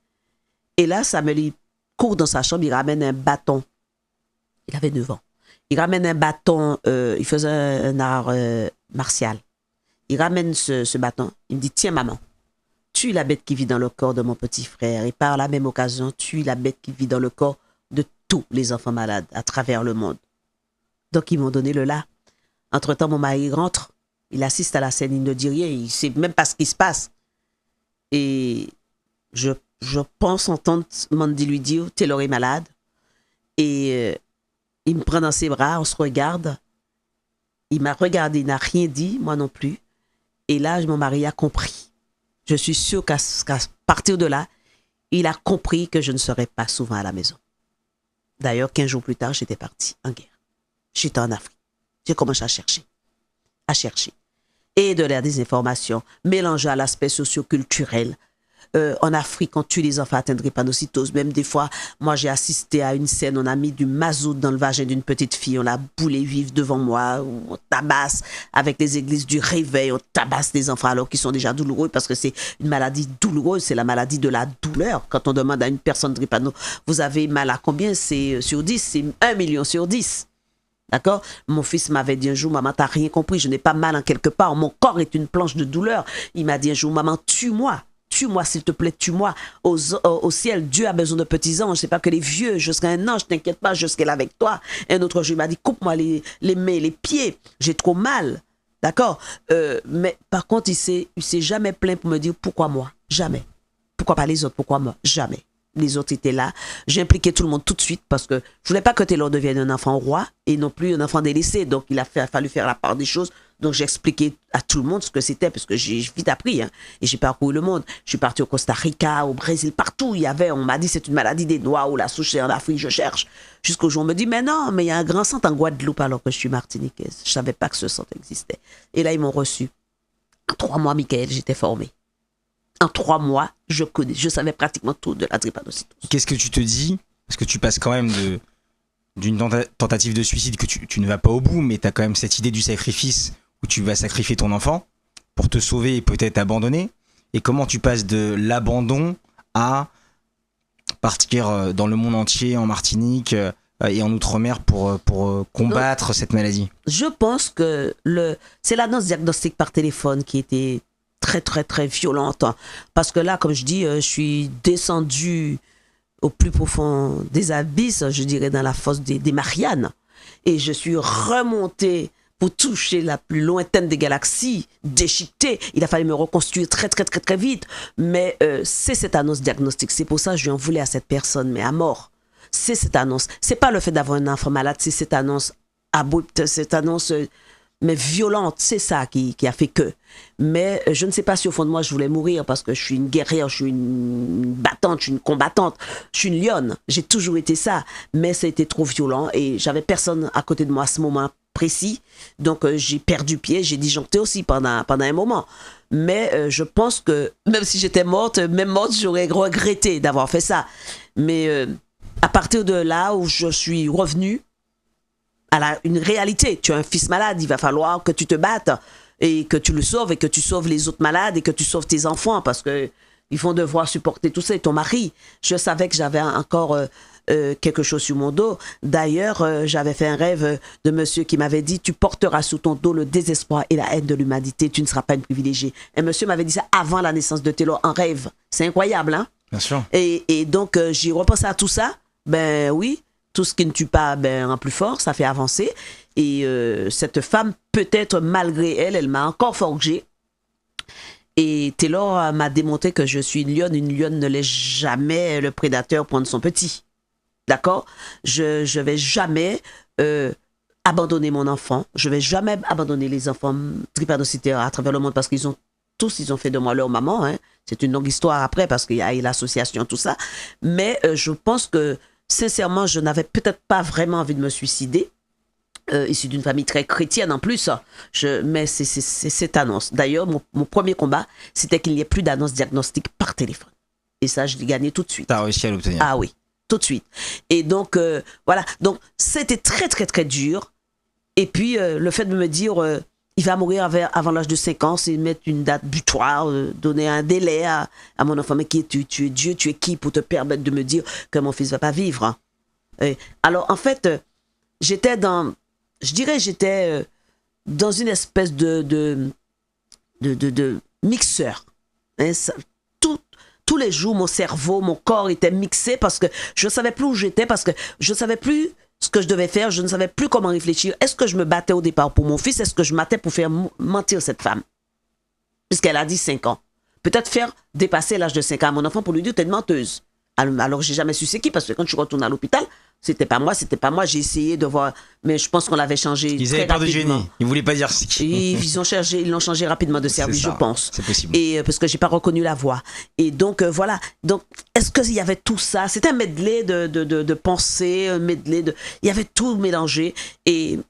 Et là, Samuel, il court dans sa chambre, il ramène un bâton. Il avait 9 ans. Il ramène un bâton, il faisait un art martial. Il ramène ce bâton, il me dit, tiens maman, tue la bête qui vit dans le corps de mon petit frère et par la même occasion, tue la bête qui vit dans le corps de tous les enfants malades à travers le monde. Donc ils m'ont donné le là. Entre-temps, mon mari rentre, il assiste à la scène, il ne dit rien, il ne sait même pas ce qui se passe. Et je pense entendre Mandy lui dire, Taylor est malade. Et il me prend dans ses bras, on se regarde. Il m'a regardé, il n'a rien dit, moi non plus. Et là, mon mari a compris. Je suis sûre qu'à partir de là, il a compris que je ne serais pas souvent à la maison. D'ailleurs, 15 jours plus tard, j'étais partie en guerre. J'étais en Afrique. J'ai commencé à chercher. Et de la désinformation, mélangée à l'aspect socio-culturel. En Afrique, on tue les enfants atteints de drépanocytose. Même des fois, moi, j'ai assisté à une scène, on a mis du mazout dans le vagin d'une petite fille, on l'a boulé vive devant moi, on tabasse avec les églises du réveil, on tabasse les enfants alors qu'ils sont déjà douloureux parce que c'est une maladie douloureuse, c'est la maladie de la douleur. Quand on demande à une personne drépano, vous avez mal à combien? C'est sur 10, c'est 1 million sur 10. D'accord? Mon fils m'avait dit un jour, maman, t'as rien compris, je n'ai pas mal en quelque part, mon corps est une planche de douleur. Il m'a dit un jour, maman, tue-moi. Tue-moi, s'il te plaît, tue-moi. Au ciel, Dieu a besoin de petits anges. C'est pas que les vieux. Je serai un ange, t'inquiète pas, je serai là avec toi. Un autre jour, il m'a dit, coupe-moi les mains, les pieds. J'ai trop mal. D'accord? Mais par contre, il s'est jamais plaint pour me dire, pourquoi moi? Jamais. Pourquoi pas les autres? Pourquoi moi? Jamais. Les autres étaient là. J'ai impliqué tout le monde tout de suite parce que je voulais pas que Taylor devienne un enfant roi et non plus un enfant délaissé. Donc, il a fallu faire la part des choses. Donc, j'ai expliqué à tout le monde ce que c'était parce que j'ai vite appris. Hein, et j'ai parcouru le monde. Je suis partie au Costa Rica, au Brésil, partout. On m'a dit c'est une maladie des Noirs ou la souche c'est en Afrique, je cherche. Jusqu'au jour où on me dit mais non, mais il y a un grand centre en Guadeloupe alors que je suis martiniquaise. Je savais pas que ce centre existait. Et là, ils m'ont reçu. En 3 mois, Michael, j'étais formée. En 3 mois, je savais pratiquement tout de la drépanocytose. Qu'est-ce que tu te dis? Parce que tu passes quand même d'une tentative de suicide que tu ne vas pas au bout, mais tu as quand même cette idée du sacrifice où tu vas sacrifier ton enfant pour te sauver et peut-être abandonner. Et comment tu passes de l'abandon à partir dans le monde entier, en Martinique et en Outre-mer pour combattre cette maladie? Je pense que c'est l'annonce diagnostique par téléphone qui était très, très, très violente. Parce que là, comme je dis, je suis descendue au plus profond des abysses, je dirais dans la fosse des Mariannes. Et je suis remontée pour toucher la plus lointaine des galaxies, déchiquetée. Il a fallu me reconstruire très, très, très, très vite. Mais c'est cette annonce diagnostique. C'est pour ça que je lui en voulais à cette personne, mais à mort. C'est cette annonce. C'est pas le fait d'avoir un enfant malade, c'est cette annonce abrupte, cette annonce... mais violente, c'est ça qui a fait que. Mais je ne sais pas si au fond de moi je voulais mourir parce que je suis une guerrière, je suis une battante, je suis une combattante, je suis une lionne. J'ai toujours été ça, mais ça a été trop violent et j'avais personne à côté de moi à ce moment précis. Donc j'ai perdu pied, j'ai disjoncté aussi pendant un moment. Mais je pense que même si j'étais morte, même morte, j'aurais regretté d'avoir fait ça. Mais à partir de là où je suis revenue, une réalité, tu as un fils malade, il va falloir que tu te battes et que tu le sauves et que tu sauves les autres malades et que tu sauves tes enfants parce que ils vont devoir supporter tout ça et ton mari. Je savais que j'avais encore quelque chose sur mon dos. D'ailleurs, j'avais fait un rêve de monsieur qui m'avait dit tu porteras sous ton dos le désespoir et la haine de l'humanité, tu ne seras pas une privilégiée. Et monsieur m'avait dit ça avant la naissance de Taylor en rêve. C'est incroyable, hein? Bien sûr. Et donc, j'ai repensé à tout ça. Ben oui. Tout ce qui ne tue pas rend plus fort, ça fait avancer. Et cette femme, peut-être malgré elle, elle m'a encore forgé. Et Taylor m'a démontré que je suis une lionne. Une lionne ne laisse jamais le prédateur prendre son petit. D'accord? Je vais jamais abandonner mon enfant. Je vais jamais abandonner les enfants drépanocytaires à travers le monde parce qu'ils ont fait de moi leur maman. Hein. C'est une longue histoire après parce qu'il y a l'association, tout ça. Mais je pense que sincèrement, je n'avais peut-être pas vraiment envie de me suicider. Issu d'une famille très chrétienne en plus. Mais c'est cette annonce. D'ailleurs, mon premier combat, c'était qu'il n'y ait plus d'annonce diagnostique par téléphone. Et ça, je l'ai gagné tout de suite. Tu as réussi à l'obtenir. Ah oui. tout de suite. Et donc, voilà. Donc, c'était très, très, très dur. Et puis, le fait de me dire, il va mourir avant l'âge de 5 ans, c'est mettre une date butoir, donner un délai à mon enfant. Mais qui es-tu? Tu es Dieu, tu es qui pour te permettre de me dire que mon fils ne va pas vivre, hein? Alors, en fait, j'étais dans une espèce de mixeur. Hein, tous les jours, mon cerveau, mon corps était mixé parce que je ne savais plus où j'étais, parce que je ne savais plus ce que je devais faire, je ne savais plus comment réfléchir. Est-ce que je me battais au départ pour mon fils? Est-ce que je me battais pour faire mentir cette femme? Puisqu'elle a dit 5 ans. Peut-être faire dépasser l'âge de 5 ans à mon enfant pour lui dire, t'es une menteuse. Alors, j'ai jamais su c'est qui, parce que quand je retourne à l'hôpital, c'était pas moi, j'ai essayé de voir, mais je pense qu'on l'avait changé. Ils avaient peur de Jenny, ils voulaient pas dire c'est qui. Ils l'ont changé rapidement de service, je pense. C'est possible. Et parce que j'ai pas reconnu la voix. Et donc, voilà. Donc, est-ce qu'il y avait tout ça? C'était un medley de pensées, il y avait tout mélangé.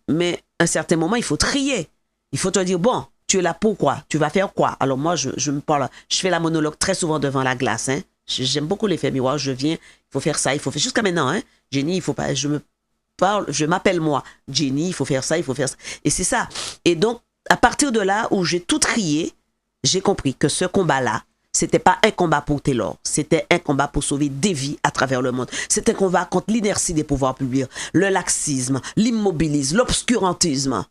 Mais à un certain moment, il faut trier. Il faut te dire, bon, tu es là pour quoi? Tu vas faire quoi? Alors moi, je me parle, je fais la monologue très souvent devant la glace, hein. J'aime beaucoup l'effet miroir, je viens, il faut faire ça, il faut faire, jusqu'à maintenant, hein. Jenny, il faut pas, je m'appelle moi, Jenny, il faut faire ça, il faut faire ça. Et c'est ça. Et donc, à partir de là où j'ai tout trié, j'ai compris que ce combat-là, c'était pas un combat pour Taylor, c'était un combat pour sauver des vies à travers le monde. C'était un combat contre l'inertie des pouvoirs publics, le laxisme, l'immobilisme, l'obscurantisme.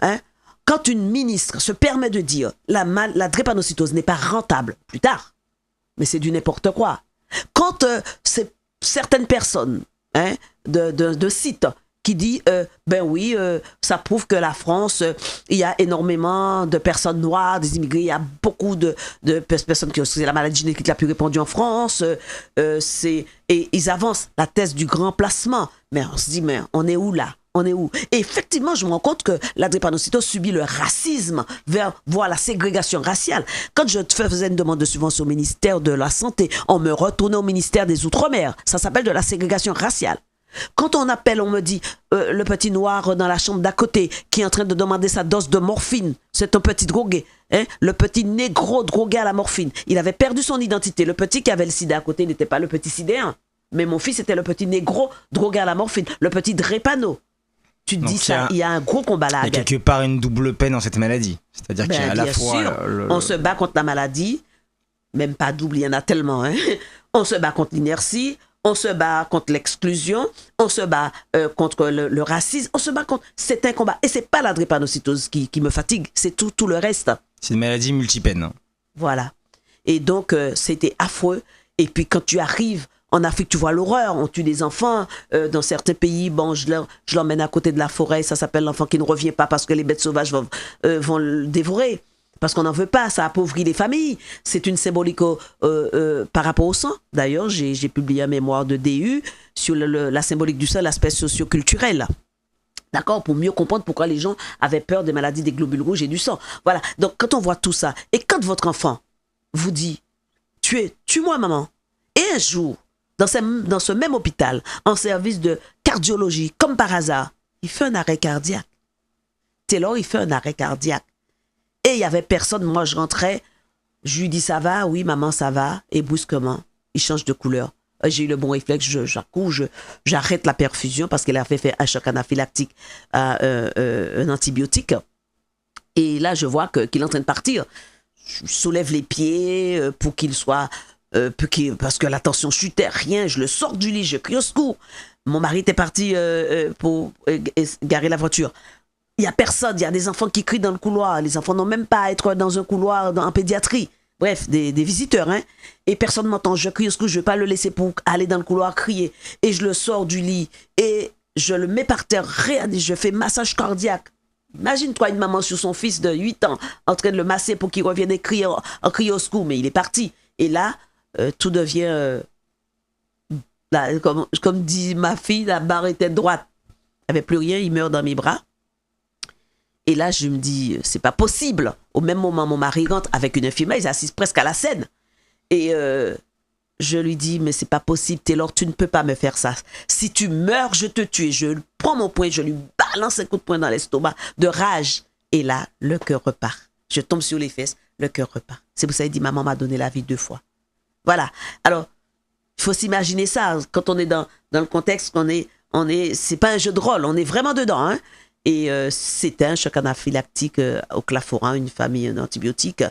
Hein? Quand une ministre se permet de dire la drépanocytose n'est pas rentable plus tard, mais c'est du n'importe quoi. Quand c'est certaines personnes, hein, de sites qui dit ben oui, ça prouve que la France, il y a énormément de personnes noires, des immigrés, il y a beaucoup de personnes qui ont la maladie génétique la plus répandue en France, et ils avancent la thèse du grand placement. Mais on se dit, mais on est où là? On est où? Et effectivement, je me rends compte que la drépanocytose subit le racisme, voire la ségrégation raciale. Quand je faisais une demande de subvention au ministère de la Santé, on me retournait au ministère des Outre-mer. Ça s'appelle de la ségrégation raciale. Quand on appelle, on me dit le petit noir dans la chambre d'à côté qui est en train de demander sa dose de morphine, c'est un petit drogué, hein? Le petit négro drogué à la morphine. Il avait perdu son identité. Le petit qui avait le sida à côté n'était pas le petit sidéen, mais mon fils était le petit négro drogué à la morphine, le petit drépano. Tu te dis ça, il y a un gros combat là. Il y a quelque part une double peine dans cette maladie. C'est-à-dire qu'il y a à la fois... On se bat contre la maladie, même pas double, il y en a tellement. Hein? On se bat contre l'inertie, on se bat contre l'exclusion, on se bat contre le racisme, on se bat contre... C'est un combat. Et c'est pas la drépanocytose qui me fatigue, c'est tout le reste. C'est une maladie multipeine. Voilà. Et donc, c'était affreux. Et puis quand tu arrives en Afrique, tu vois l'horreur, on tue des enfants. Dans certains pays, bon, je l'emmène à côté de la forêt, ça s'appelle l'enfant qui ne revient pas parce que les bêtes sauvages vont le dévorer. Parce qu'on n'en veut pas, ça appauvrit les familles. C'est une symbolique par rapport au sang. D'ailleurs, j'ai publié un mémoire de DU sur la symbolique du sang, l'aspect socio-culturel. D'accord? Pour mieux comprendre pourquoi les gens avaient peur des maladies des globules rouges et du sang. Voilà. Donc, quand on voit tout ça, et quand votre enfant vous dit, tue-moi, maman. Et un jour, dans ce même hôpital, en service de cardiologie, comme par hasard, il fait un arrêt cardiaque. Taylor, il fait un arrêt cardiaque. Et il n'y avait personne. Moi, je rentrais, je lui dis, ça va? Oui, maman, ça va. Et brusquement, il change de couleur. J'ai eu le bon réflexe, j'arrête la perfusion parce qu'elle a fait un choc anaphylactique à un antibiotique. Et là, je vois qu'il est en train de partir. Je soulève les pieds pour qu'il soit... parce que la tension chutait, rien, je le sors du lit, je crie au secours. Mon mari était parti pour garer la voiture. Il n'y a personne, il y a des enfants qui crient dans le couloir. Les enfants n'ont même pas à être dans un couloir en pédiatrie. Bref, des visiteurs, hein. Et personne ne m'entend. Je crie au secours, je ne vais pas le laisser pour aller dans le couloir crier. Et je le sors du lit et je le mets par terre, je fais massage cardiaque. Imagine-toi une maman sur son fils de 8 ans en train de le masser pour qu'il revienne et crier au secours. Mais il est parti. Et là, tout devient... comme dit ma fille, la barre était droite. Il n'y avait plus rien, il meurt dans mes bras. Et là, je me dis, c'est pas possible. Au même moment, mon mari rentre avec une infirmière, ils assistent presque à la scène. Et je lui dis, mais c'est pas possible, Taylor, tu ne peux pas me faire ça. Si tu meurs, je te tue. Je prends mon poing, je lui balance un coup de poing dans l'estomac de rage. Et là, le cœur repart. Je tombe sur les fesses, le cœur repart. C'est pour ça qu'il dit, maman m'a donné la vie 2 fois. Voilà. Alors, faut s'imaginer ça. Quand on est dans le contexte, c'est pas un jeu de rôle, on est vraiment dedans. Hein. Et c'était un choc anaphylactique au claforin, une famille d'antibiotiques.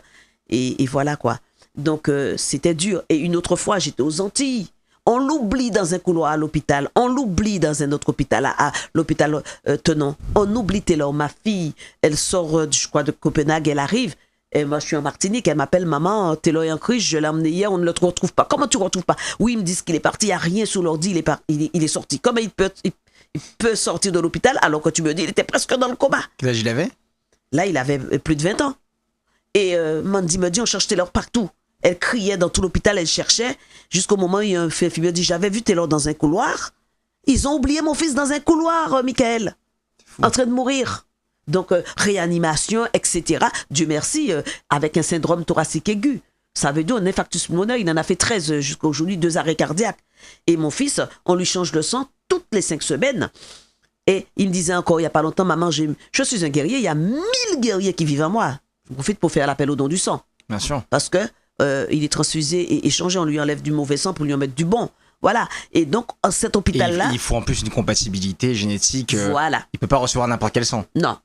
Et voilà quoi. Donc c'était dur. Et une autre fois, j'étais aux Antilles. On l'oublie dans un couloir à l'hôpital. On l'oublie dans un autre hôpital, à l'hôpital Tenon. On oublie Taylor, ma fille. Elle sort, je crois, de Copenhague, elle arrive. Et moi, je suis en Martinique. Elle m'appelle, maman, Taylor est en crise. Je l'ai emmené hier, on ne le retrouve pas. Comment tu ne retrouves pas? Oui, ils me disent qu'il est parti. Il n'y a rien sous l'ordi. Il est sorti. Comment il peut sortir de l'hôpital alors que tu me dis, il était presque dans le coma. Quel âge il avait? Là, il avait plus de 20 ans. Et Mandy me dit, on cherche Taylor partout. Elle criait dans tout l'hôpital, elle cherchait, jusqu'au moment où il y a un fait, il me dit, j'avais vu Taylor dans un couloir. Ils ont oublié mon fils dans un couloir, Michael, en train de mourir. Donc, réanimation, etc. Dieu merci, avec un syndrome thoracique aigu. Ça veut dire un infarctus pulmonaire, il en a fait 13 jusqu'à aujourd'hui, 2 arrêts cardiaques. Et mon fils, on lui change le sang toutes les 5 semaines. Et il me disait encore il n'y a pas longtemps, maman, je suis un guerrier, il y a 1000 guerriers qui vivent en moi. Je profite pour faire l'appel au don du sang. Bien sûr. Parce que il est transfusé et échangé, on lui enlève du mauvais sang pour lui en mettre du bon. Voilà. Et donc, cet hôpital-là... Il faut en plus une compatibilité génétique. Voilà. Il ne peut pas recevoir n'importe quel sang. Non.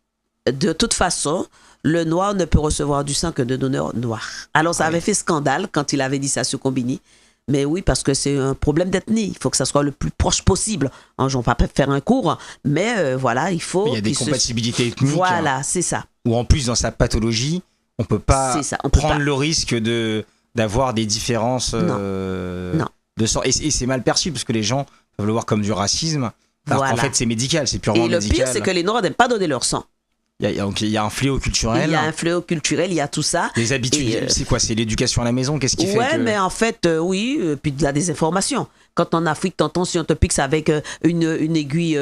De toute façon, le noir ne peut recevoir du sang que de donneur noir. Alors, ça avait fait scandale quand il avait dit ça sur Combini. Mais oui, parce que c'est un problème d'ethnie. Il faut que ça soit le plus proche possible. On ne va pas faire un cours, mais voilà, il faut... Il y a des compatibilités ethniques. Voilà, c'est ça. Ou en plus, dans sa pathologie, on ne peut pas prendre le risque d'avoir des différences non. de sang. Et c'est mal perçu, parce que les gens peuvent le voir comme du racisme. Alors qu'en fait, c'est médical, c'est purement médical. Et le pire, c'est que les Noirs n'aiment pas donner leur sang. Il y a un fléau culturel. Il y a un fléau culturel, il y a tout ça. Les habitudes, c'est quoi? C'est l'éducation à la maison? Qu'est-ce qui fait que... mais en fait, oui, puis de la désinformation. Quand en Afrique, t'entends, si on te pique avec une aiguille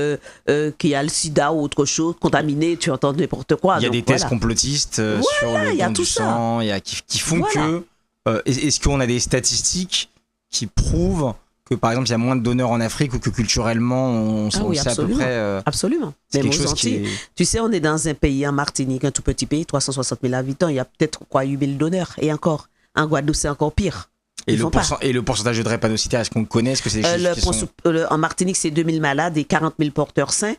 qui a le sida ou autre chose, contaminée, tu entends n'importe quoi. Il y a des tests complotistes sur le don du sang, qui font que... Est-ce qu'on a des statistiques qui prouvent que par exemple il y a moins de donneurs en Afrique ou que culturellement on sait à peu près absolument. C'est quelque chose qui est... Tu sais, on est dans un pays, en Martinique, un tout petit pays, 360 000 habitants, il y a peut-être 8 000 donneurs et encore, en Guadeloupe c'est encore pire. Et le pourcentage de drépanocytaires, est-ce qu'on connaît? Est-ce que c'est des chiffres en Martinique c'est 2 000 malades et 40 000 porteurs sains,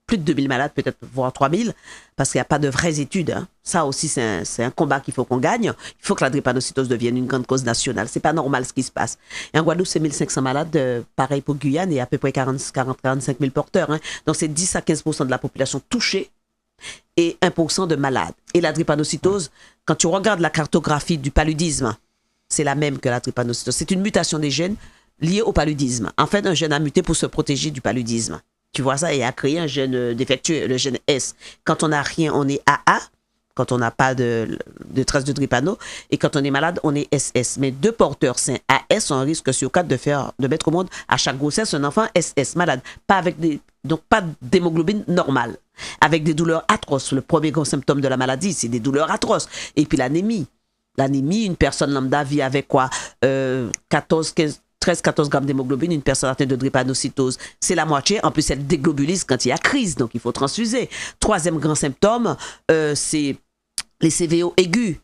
plus de 2 000 malades peut-être, voire 3 000, parce qu'il n'y a pas de vraies études. Hein. Ça aussi c'est un combat qu'il faut qu'on gagne. Il faut que la drépanocytose devienne une grande cause nationale. C'est pas normal ce qui se passe. Et en Guadeloupe c'est 1500 malades, pareil pour Guyane, et à peu près 40-45 000 porteurs. Hein. Donc c'est 10 à 15% de la population touchée et 1% de malades. Et la drépanocytose, quand tu regardes la cartographie du paludisme, c'est la même que la drépanocytose. C'est une mutation des gènes liée au paludisme. En fait, un gène a muté pour se protéger du paludisme. Tu vois ça, et a créé un gène défectueux, le gène S. Quand on n'a rien, on est AA, quand on n'a pas de traces de drépano, et quand on est malade, on est SS. Mais 2 porteurs sains AS ont un risque sur 4 de mettre au monde à chaque grossesse un enfant SS, malade. Donc pas d'hémoglobine normale, avec des douleurs atroces. Le premier grand symptôme de la maladie, c'est des douleurs atroces. Et puis l'anémie. L'anémie, une personne lambda vit avec quoi 13-14 grammes d'hémoglobine, une personne atteinte de drépanocytose, c'est la moitié. En plus, elle déglobulise quand il y a crise, donc il faut transfuser. 3e grand symptôme, c'est les CVO aigus.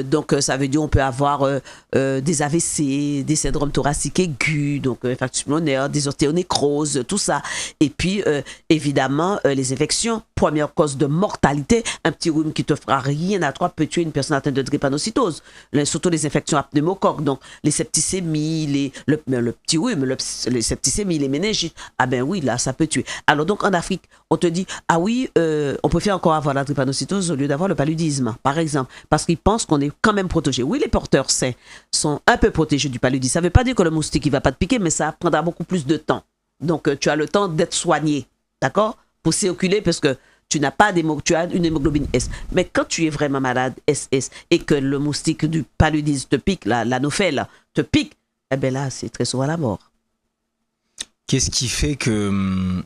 Donc, ça veut dire qu'on peut avoir des AVC, des syndromes thoraciques aigus, donc infarctus pulmonaire, des ostéonécroses, tout ça. Et puis, évidemment, les infections. Première cause de mortalité, un petit rhume qui te fera rien à toi peut tuer une personne atteinte de drépanocytose. Surtout les infections à pneumocoque, donc les septicémies, le petit rhume, les septicémies, les méningites. Ah ben oui, là, ça peut tuer. Alors donc, en Afrique, on te dit, ah oui, on préfère encore avoir la drépanocytose au lieu d'avoir le paludisme, par exemple, parce qu'ils pensent qu'on est quand même protégé. Oui, les porteurs sains sont un peu protégés du paludisme. Ça ne veut pas dire que le moustique, il ne va pas te piquer, mais ça prendra beaucoup plus de temps. Donc, tu as le temps d'être soigné, d'accord? Pour circuler, parce que tu as une hémoglobine S. Mais quand tu es vraiment malade, SS, et que le moustique du paludisme te pique, l'anophèle te pique, eh bien là, c'est très souvent la mort. Qu'est-ce qui fait que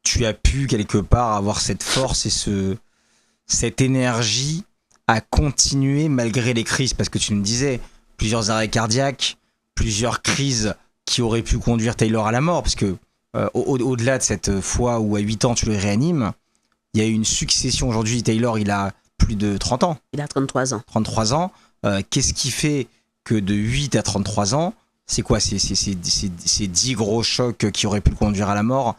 tu as pu, quelque part, avoir cette force et cette énergie à continuer malgré les crises? Parce que tu me disais, plusieurs arrêts cardiaques, plusieurs crises qui auraient pu conduire Taylor à la mort, parce que au-delà de cette fois où à 8 ans tu le réanimes, il y a eu une succession. Aujourd'hui, Taylor, il a plus de 30 ans. Il a 33 ans. 33 ans. Qu'est-ce qui fait que de 8 à 33 ans, c'est quoi? C'est 10 gros chocs qui auraient pu le conduire à la mort.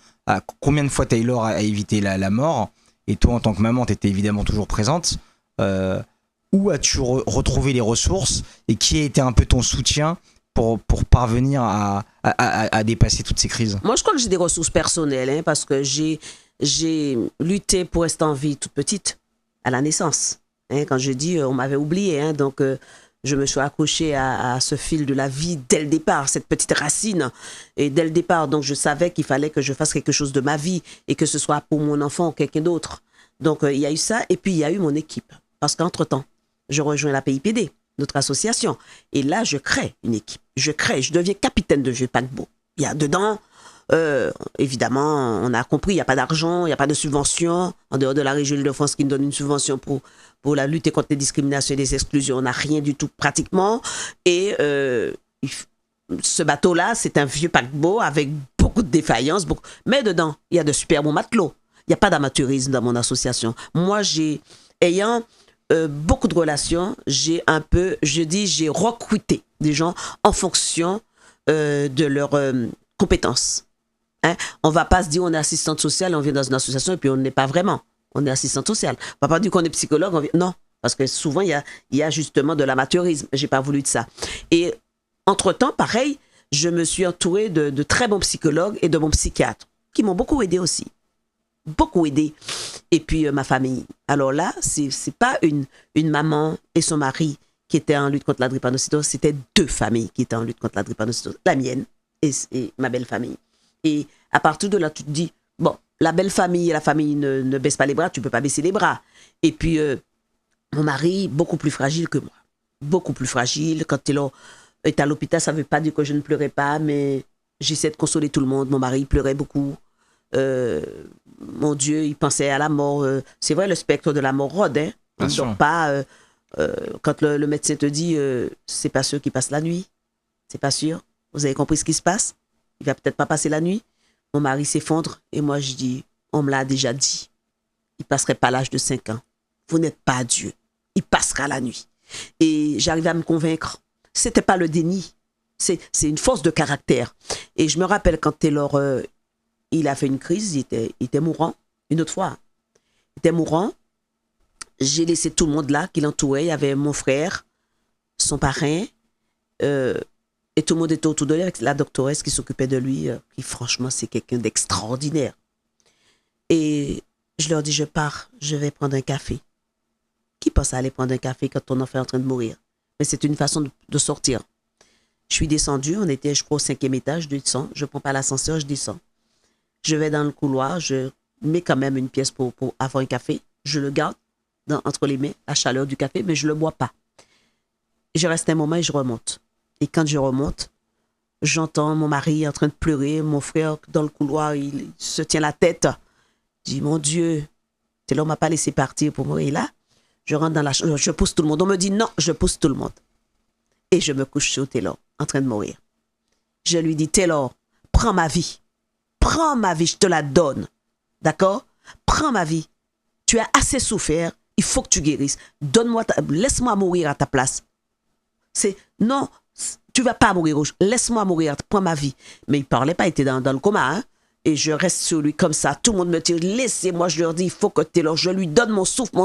Combien de fois Taylor a évité la mort? Et toi, en tant que maman, tu étais évidemment toujours présente. Où as-tu retrouvé les ressources et qui a été un peu ton soutien pour parvenir à dépasser toutes ces crises? Moi, je crois que j'ai des ressources personnelles, hein, parce que j'ai lutté pour rester en vie toute petite à la naissance. Hein, quand je dis, on m'avait oublié, hein, donc je me suis accrochée à ce fil de la vie dès le départ, cette petite racine. Et dès le départ, donc je savais qu'il fallait que je fasse quelque chose de ma vie et que ce soit pour mon enfant ou quelqu'un d'autre. Donc il y a eu ça et puis il y a eu mon équipe. Parce qu'entre-temps, je rejoins la PIPD, notre association. Et là, je crée une équipe. Je deviens capitaine de vieux paquebot. Il y a dedans, évidemment, on a compris, il n'y a pas d'argent, il n'y a pas de subvention. En dehors de la région de France qui nous donne une subvention pour la lutte contre les discriminations et les exclusions, on n'a rien du tout pratiquement. Et ce bateau-là, c'est un vieux paquebot avec beaucoup de défaillances. Mais dedans, il y a de super bons matelots. Il n'y a pas d'amateurisme dans mon association. Moi, ayant beaucoup de relations, j'ai recruté des gens en fonction de leurs compétences. Hein? On ne va pas se dire on est assistante sociale, on vient dans une association et puis on n'est pas vraiment. On est assistante sociale. On ne va pas dire qu'on est psychologue. Non, parce que souvent, il y a justement de l'amateurisme. Je n'ai pas voulu de ça. Et entre-temps, pareil, je me suis entourée de très bons psychologues et de bons psychiatres qui m'ont beaucoup aidé aussi. Beaucoup aidé. Et puis ma famille. Alors là, c'est pas une maman et son mari qui étaient en lutte contre la drépanocytose, c'était 2 familles qui étaient en lutte contre la drépanocytose. La mienne et ma belle famille. Et à partir de là, tu te dis, bon, la belle famille et la famille ne baissent pas les bras, tu peux pas baisser les bras. Et puis mon mari, beaucoup plus fragile que moi. Beaucoup plus fragile. Quand il est à l'hôpital, ça veut pas dire que je ne pleurais pas, mais j'essaie de consoler tout le monde. Mon mari, il pleurait beaucoup. Mon Dieu, il pensait à la mort. C'est vrai, le spectre de la mort rôde. Hein? On ne dort pas. Quand le médecin te dit, c'est pas sûr qu'il passe la nuit. C'est pas sûr. Vous avez compris ce qui se passe? Il va peut-être pas passer la nuit. Mon mari s'effondre et moi je dis, on me l'a déjà dit. Il passerait pas l'âge de 5 ans. Vous n'êtes pas Dieu. Il passera la nuit. Et j'arrivais à me convaincre. C'était pas le déni. C'est une force de caractère. Et je me rappelle quand Taylor il a fait une crise, il était mourant, une autre fois. Il était mourant. J'ai laissé tout le monde là qui l'entourait. Il y avait mon frère, son parrain, et tout le monde était autour de lui avec la doctoresse qui s'occupait de lui, qui franchement, c'est quelqu'un d'extraordinaire. Et je leur dis, je pars, je vais prendre un café. Qui pense à aller prendre un café quand ton enfant est en train de mourir? Mais c'est une façon de sortir. Je suis descendue, on était, je crois, au 5e étage, je descends, je ne prends pas l'ascenseur, je descends. Je vais dans le couloir, je mets quand même une pièce pour avoir un café. Je le garde entre les mains, la chaleur du café, mais je ne le bois pas. Je reste un moment et je remonte. Et quand je remonte, j'entends mon mari en train de pleurer, mon frère dans le couloir, il se tient la tête. Je dis, mon Dieu, Taylor ne m'a pas laissé partir pour mourir. Et là, je rentre dans la chambre, je pousse tout le monde. On me dit non, je pousse tout le monde. Et je me couche sur Taylor, en train de mourir. Je lui dis, Taylor, prends ma vie. Prends ma vie, je te la donne. D'accord? Prends ma vie. Tu as assez souffert, il faut que tu guérisses. Laisse-moi mourir à ta place. Non, tu vas pas mourir. Laisse-moi mourir, prends ma vie. Mais il parlait pas, il était dans le coma. Hein? Et je reste sur lui comme ça. Tout le monde me tire, laissez-moi, je leur dis, il faut que Taylor, je lui donne mon souffle,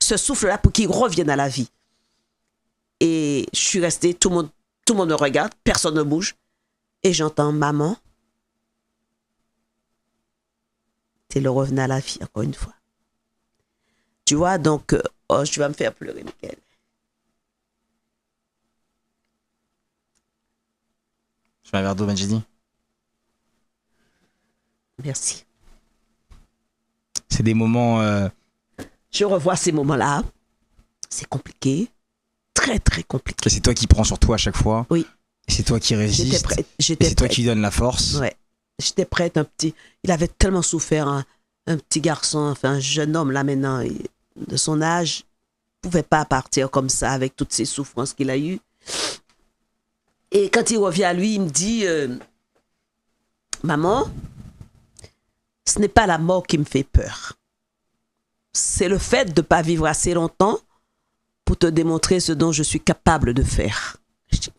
ce souffle-là pour qu'il revienne à la vie. Et je suis restée, tout le monde me regarde, personne ne bouge. Et j'entends maman. Taylor revenait à la vie, encore une fois. Tu vois, donc, tu vas me faire pleurer, Michael. Je fais un verre d'eau, Majidi. Merci. C'est des moments... Je revois ces moments-là. C'est compliqué. Très, très compliqué. Et c'est toi qui prends sur toi à chaque fois. Oui. Et c'est toi qui résiste. J'étais prête. Et c'est toi qui donne la force. Ouais. J'étais prête, il avait tellement souffert, un petit garçon, enfin un jeune homme là maintenant, de son âge, ne pouvait pas partir comme ça avec toutes ces souffrances qu'il a eues. Et quand il revient à lui, il me dit, maman, ce n'est pas la mort qui me fait peur. C'est le fait de ne pas vivre assez longtemps pour te démontrer ce dont je suis capable de faire.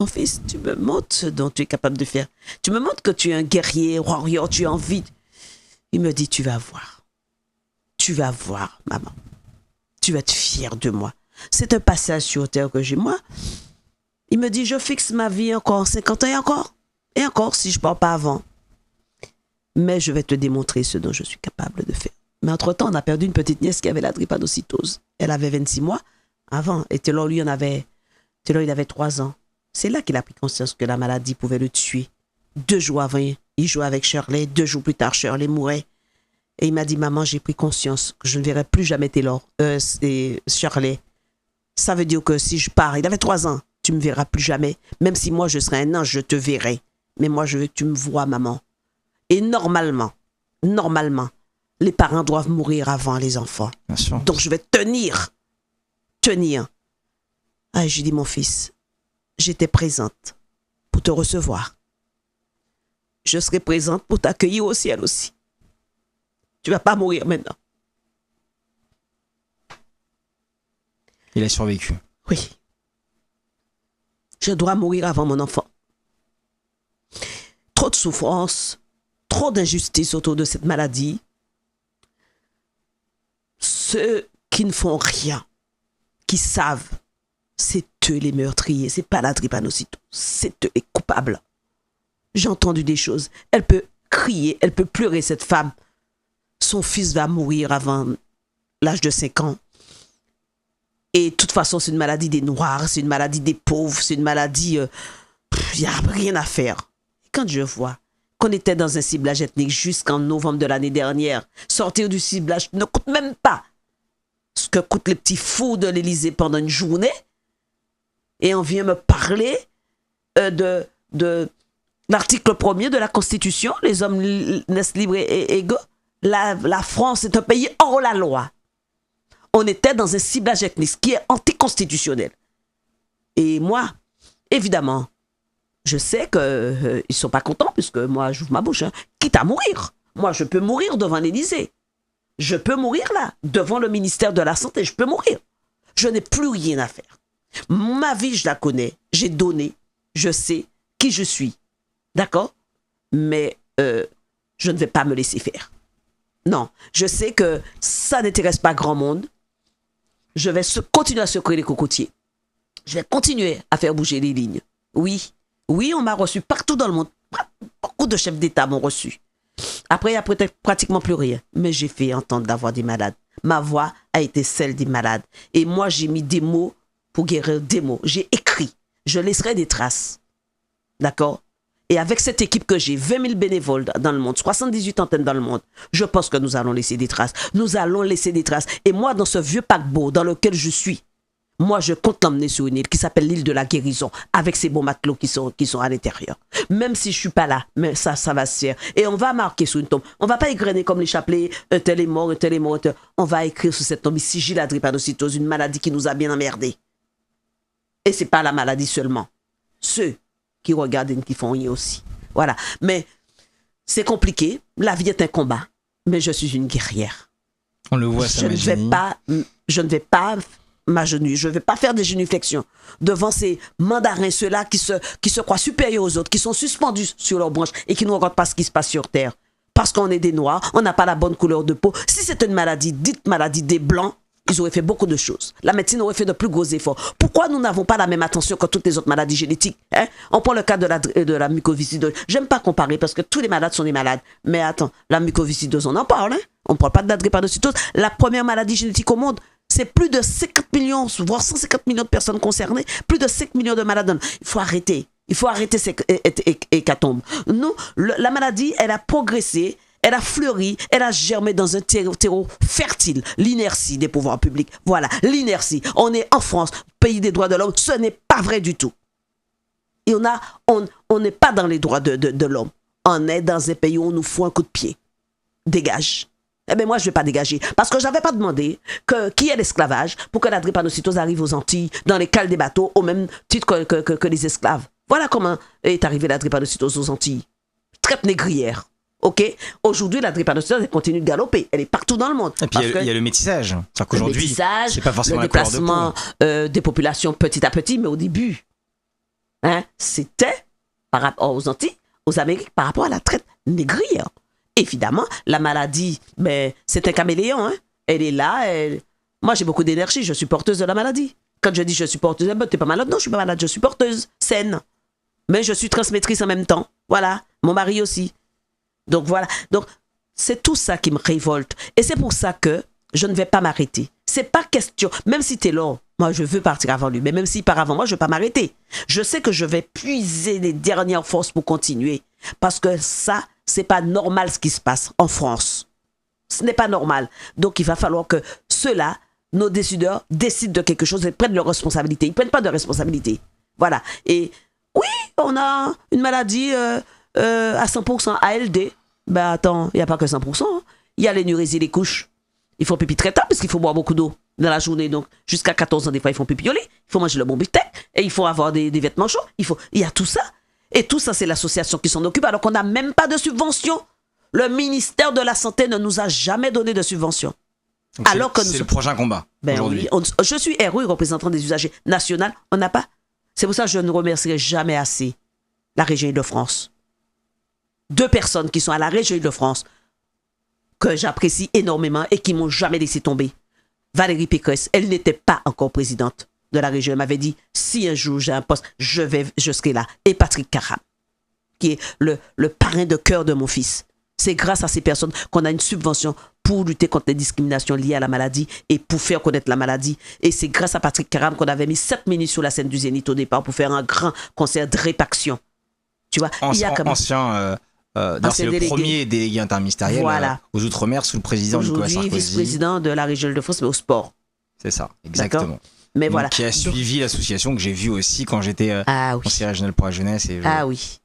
mon fils, tu me montres ce dont tu es capable de faire. Tu me montres que tu es un guerrier, warrior, tu as envie. Il me dit, tu vas voir. Tu vas voir, maman. Tu vas être fière de moi. C'est un passage sur terre que j'ai. Moi, il me dit, je fixe ma vie encore 50 ans et encore. Et encore, si je ne pars pas avant. Mais je vais te démontrer ce dont je suis capable de faire. Mais entre-temps, on a perdu une petite nièce qui avait la drépanocytose. Elle avait 26 mois avant. Et Taylor, lui, il avait 3 ans. C'est là qu'il a pris conscience que la maladie pouvait le tuer. 2 jours avant, il jouait avec Shirley. 2 jours plus tard, Shirley mourait. Et il m'a dit, maman, j'ai pris conscience que je ne verrai plus jamais Taylor et Shirley. Ça veut dire que si je pars, il avait 3 ans, tu ne me verras plus jamais. Même si moi, je serai un ange, je te verrai. Mais moi, je veux que tu me vois, maman. Et normalement, les parents doivent mourir avant les enfants. Bien sûr. Donc, je vais tenir. Ah, j'ai dit, mon fils, j'étais présente pour te recevoir. Je serai présente pour t'accueillir au ciel aussi. Tu ne vas pas mourir maintenant. Il a survécu. Oui. Je dois mourir avant mon enfant. Trop de souffrance, trop d'injustice autour de cette maladie. Ceux qui ne font rien, qui savent, c'est eux les meurtriers, c'est pas la drépanocytose, c'est eux les coupables. J'ai entendu des choses. Elle peut crier, elle peut pleurer, cette femme. Son fils va mourir avant l'âge de 5 ans. Et de toute façon, c'est une maladie des Noirs, c'est une maladie des pauvres, c'est une maladie... Il n'y a rien à faire. Et quand je vois qu'on était dans un ciblage ethnique jusqu'en novembre de l'année dernière, sortir du ciblage ne coûte même pas ce que coûtent les petits fous de l'Élysée pendant une journée. Et on vient me parler de l'article 1er de la Constitution, les hommes naissent libres et égaux. La France est un pays hors la loi. On était dans un ciblage ethnique qui est anticonstitutionnel. Et moi, évidemment, je sais qu'ils ne sont pas contents puisque moi, j'ouvre ma bouche. Quitte à mourir. Moi, je peux mourir devant l'Élysée. Je peux mourir là, devant le ministère de la Santé. Je peux mourir. Je n'ai plus rien à faire. Ma vie, je la connais. J'ai donné. Je sais qui je suis. D'accord? Mais je ne vais pas me laisser faire. Non, je sais que ça n'intéresse pas grand monde. Je vais continuer à secouer les cocotiers. Je vais continuer à faire bouger les lignes. Oui, on m'a reçu partout dans le monde. Beaucoup de chefs d'État m'ont reçu. Après, il n'y a peut-être pratiquement plus rien. Mais j'ai fait entendre la voix des malades. Ma voix a été celle des malades. Et moi, j'ai mis des mots pour guérir des mots. J'ai écrit. Je laisserai des traces. D'accord? Et avec cette équipe que j'ai, 20 000 bénévoles dans le monde, 78 antennes dans le monde, je pense que nous allons laisser des traces. Nous allons laisser des traces. Et moi, dans ce vieux paquebot dans lequel je suis, moi, je compte l'emmener sur une île qui s'appelle l'île de la guérison, avec ces bons matelots qui sont à l'intérieur. Même si je ne suis pas là, mais ça va se faire. Et on va marquer sur une tombe. On ne va pas égrener comme les chapelets, un tel est mort, un tel est mort. On va écrire sur cette tombe ici, j'ai la drépanocytose, une maladie qui nous a bien emmerdés. Et ce n'est pas la maladie seulement. Ceux qui regardent et qui font rien aussi. Voilà. Mais c'est compliqué. La vie est un combat. Mais je suis une guerrière. On le voit, ça, je ne vais pas m'agenouiller. Je ne vais pas faire des génuflexions devant ces mandarins, ceux-là qui se croient supérieurs aux autres, qui sont suspendus sur leurs branches et qui ne regardent pas ce qui se passe sur Terre. Parce qu'on est des Noirs, on n'a pas la bonne couleur de peau. Si c'était une maladie, dite maladie des Blancs, ils auraient fait beaucoup de choses. La médecine aurait fait de plus gros efforts. Pourquoi nous n'avons pas la même attention que toutes les autres maladies génétiques, hein? On prend le cas de la mucoviscidose. J'aime pas comparer parce que tous les malades sont des malades. Mais attends, la mucoviscidose, on en parle. Hein? On ne parle pas de la drépanocytose. La première maladie génétique au monde, c'est plus de 50 millions, voire 150 millions de personnes concernées. Plus de 5 millions de malades. Il faut arrêter. Il faut arrêter ces hécatombes. Nous, la maladie, elle a progressé. Elle a fleuri, elle a germé dans un terreau fertile. L'inertie des pouvoirs publics. Voilà, l'inertie. On est en France, pays des droits de l'homme. Ce n'est pas vrai du tout. Et on n'est pas dans les droits de l'homme. On est dans un pays où on nous fout un coup de pied. Dégage. Eh bien, moi, je ne vais pas dégager. Parce que je n'avais pas demandé qu'il y ait l'esclavage pour que la drépanocytose arrive aux Antilles, dans les cales des bateaux, au même titre que les esclaves. Voilà comment est arrivée la drépanocytose aux Antilles. Traite négrière. Ok, aujourd'hui la drépanocytose continue de galoper, elle est partout dans le monde. Et puis il y a le métissage. C'est-à-dire qu'aujourd'hui, c'est pas forcément le déplacement des populations petit à petit, mais au début, hein, c'était par rapport aux Antilles, aux Amériques, par rapport à la traite négrière. Évidemment, la maladie, mais c'est un caméléon. Hein. Elle est là. Moi, j'ai beaucoup d'énergie. Je suis porteuse de la maladie. Quand je dis je suis porteuse, t'es pas malade? Non, je suis pas malade. Je suis porteuse, saine. Mais je suis transmettrice en même temps. Voilà. Mon mari aussi. Donc, voilà. Donc, c'est tout ça qui me révolte. Et c'est pour ça que je ne vais pas m'arrêter. C'est pas question. Même si t'es là, moi, je veux partir avant lui. Mais même s'il part avant moi, je ne vais pas m'arrêter. Je sais que je vais puiser les dernières forces pour continuer. Parce que ça, c'est pas normal ce qui se passe en France. Ce n'est pas normal. Donc, il va falloir que ceux-là, nos décideurs, décident de quelque chose et prennent leurs responsabilités. Ils ne prennent pas de responsabilité. Voilà. Et oui, on a une maladie à 100% ALD. Ben attends, il n'y a pas que 100%. Hein. Il y a l'énurésie des couches. Ils font pipi très tard parce qu'il faut boire beaucoup d'eau dans la journée. Donc, jusqu'à 14 ans, des fois, ils font pipi au lit. Il faut manger le bon beefsteak. Et il faut avoir des vêtements chauds. Il y a tout ça. Et tout ça, c'est l'association qui s'en occupe alors qu'on n'a même pas de subvention. Le ministère de la Santé ne nous a jamais donné de subvention. Donc alors c'est le prochain combat aujourd'hui. Oui, je suis RU, représentant des usagers national. On n'a pas. C'est pour ça que je ne remercierai jamais assez la région Île-de-France. 2 personnes qui sont à la région Île-de-France que j'apprécie énormément et qui m'ont jamais laissé tomber. Valérie Pécresse, elle n'était pas encore présidente de la région. Elle m'avait dit, si un jour j'ai un poste, je serai là. Et Patrick Caram, qui est le parrain de cœur de mon fils. C'est grâce à ces personnes qu'on a une subvention pour lutter contre les discriminations liées à la maladie et pour faire connaître la maladie. Et c'est grâce à Patrick Caram qu'on avait mis 7 minutes sur la scène du Zénith au départ pour faire un grand concert de répaction. Tu vois, il y a comme ancien c'est le premier délégué interministériel aux Outre-mer sous le président Nicolas Sarkozy. Aujourd'hui, vice-président de la région Île-de-France, mais au sport. C'est ça, exactement. Mais donc, voilà. Qui a suivi l'association que j'ai vue aussi quand j'étais conseiller régional pour la jeunesse. Et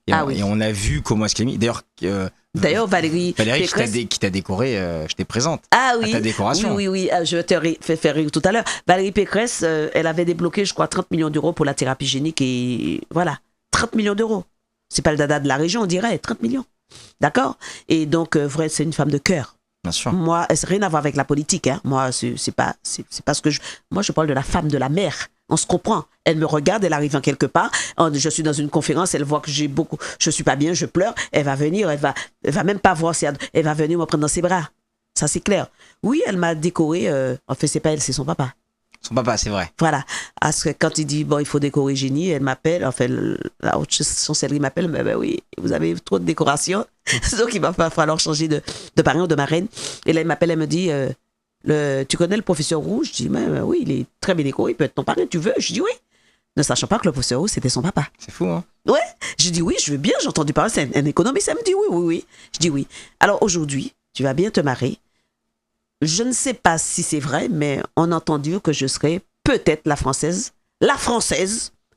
et on a vu comment est-ce qu'elle est mis. D'ailleurs, Valérie qui t'a décoré, j'étais présente à ta décoration. Oui, je te faire rire tout à l'heure. Valérie Pécresse, elle avait débloqué, je crois, 30 millions d'euros pour la thérapie génique et voilà, 30 millions d'euros. C'est pas le dada de la région, on dirait, 30 millions. D'accord? Et donc, vrai, c'est une femme de cœur. Bien sûr. Moi, c'est rien à voir avec la politique. Hein. Moi, c'est pas ce que Moi, je parle de la femme, de la mère. On se comprend. Elle me regarde, elle arrive en quelque part. Je suis dans une conférence, elle voit que je suis pas bien, je pleure. Elle va venir, elle va même pas voir si elle va venir me prendre dans ses bras. Ça, c'est clair. Oui, elle m'a décoré. En fait, c'est pas elle, c'est son papa. Son papa, c'est vrai. Voilà. Parce que quand il dit, bon, il faut décorer Génie, elle m'appelle, enfin, la haute chancellerie m'appelle, mais ben oui, vous avez trop de décoration. Donc, il va falloir changer de parrain ou de marraine. Et là, elle m'appelle, elle me dit, tu connais le professeur Rouge? Je dis, oui, il est très bien décoré, il peut être ton parrain, tu veux? Je dis oui. Ne sachant pas que le professeur Rouge, c'était son papa. C'est fou, hein? Ouais. Je dis oui, je veux bien, j'ai entendu parler, c'est un économiste. Elle me dit oui. Je dis oui. Alors aujourd'hui, tu vas bien te marrer. Je ne sais pas si c'est vrai, mais on a entendu que je serais peut-être la française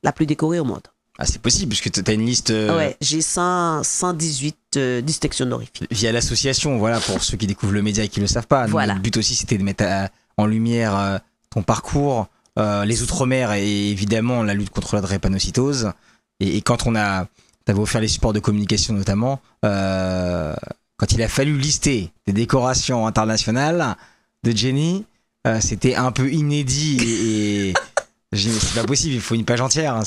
la plus décorée au monde. Ah, c'est possible, puisque tu as une liste... Ouais, j'ai 118 distinctions honorifiques. Via l'association, voilà, pour ceux qui découvrent le média et qui ne le savent pas. Voilà. Le but aussi, c'était de mettre en lumière ton parcours, les Outre-mer et évidemment la lutte contre la drépanocytose. Et quand t'avais offert les supports de communication notamment, quand il a fallu lister des décorations internationales de Jenny, c'était un peu inédit et j'ai dit, c'est pas possible, il faut une page entière. Hein,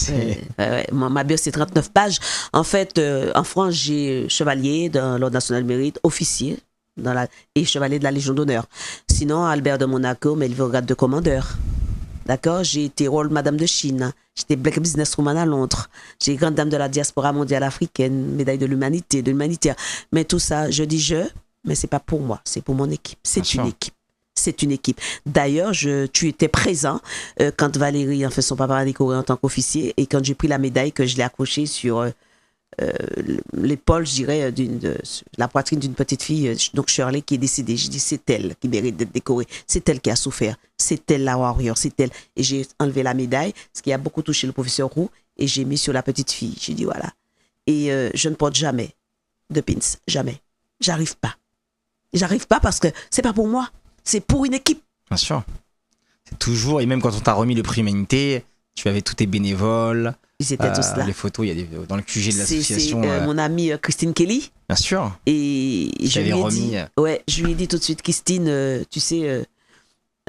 ma bio, c'est 39 pages. En fait, en France, j'ai chevalier dans l'Ordre national mérite, officier et chevalier de la Légion d'honneur. Sinon, Albert de Monaco, mais il veut au grade de commandeur. D'accord? J'ai été rôle Madame de Chine. J'étais Black Businesswoman à Londres. J'ai grande dame de la diaspora mondiale africaine, médaille de l'humanité, de l'humanitaire. Mais tout ça, je dis mais c'est pas pour moi, c'est pour mon équipe. C'est une équipe. C'est une équipe. D'ailleurs, tu étais présent quand Valérie, en fait, son papa a décoré en tant qu'officier et quand j'ai pris la médaille que je l'ai accrochée sur l'épaule, je dirais, la poitrine d'une petite fille, donc Shirley, qui est décédée. Je dis, c'est elle qui mérite d'être décorée. C'est elle qui a souffert. C'est elle la warrior. C'est elle. Et j'ai enlevé la médaille, ce qui a beaucoup touché le professeur Roux, et j'ai mis sur la petite fille. J'ai dit, voilà. Et je ne porte jamais de pins. Jamais. J'arrive pas. J'arrive pas parce que c'est pas pour moi. C'est pour une équipe. Bien sûr. C'est toujours, et même quand on t'a remis le prix Humanité, tu avais tous tes bénévoles. Ils étaient tous là. Les photos, il y a dans le QG de l'association. C'est mon amie Christine Kelly. Bien sûr. Et je lui ai dit tout de suite, Christine, tu sais,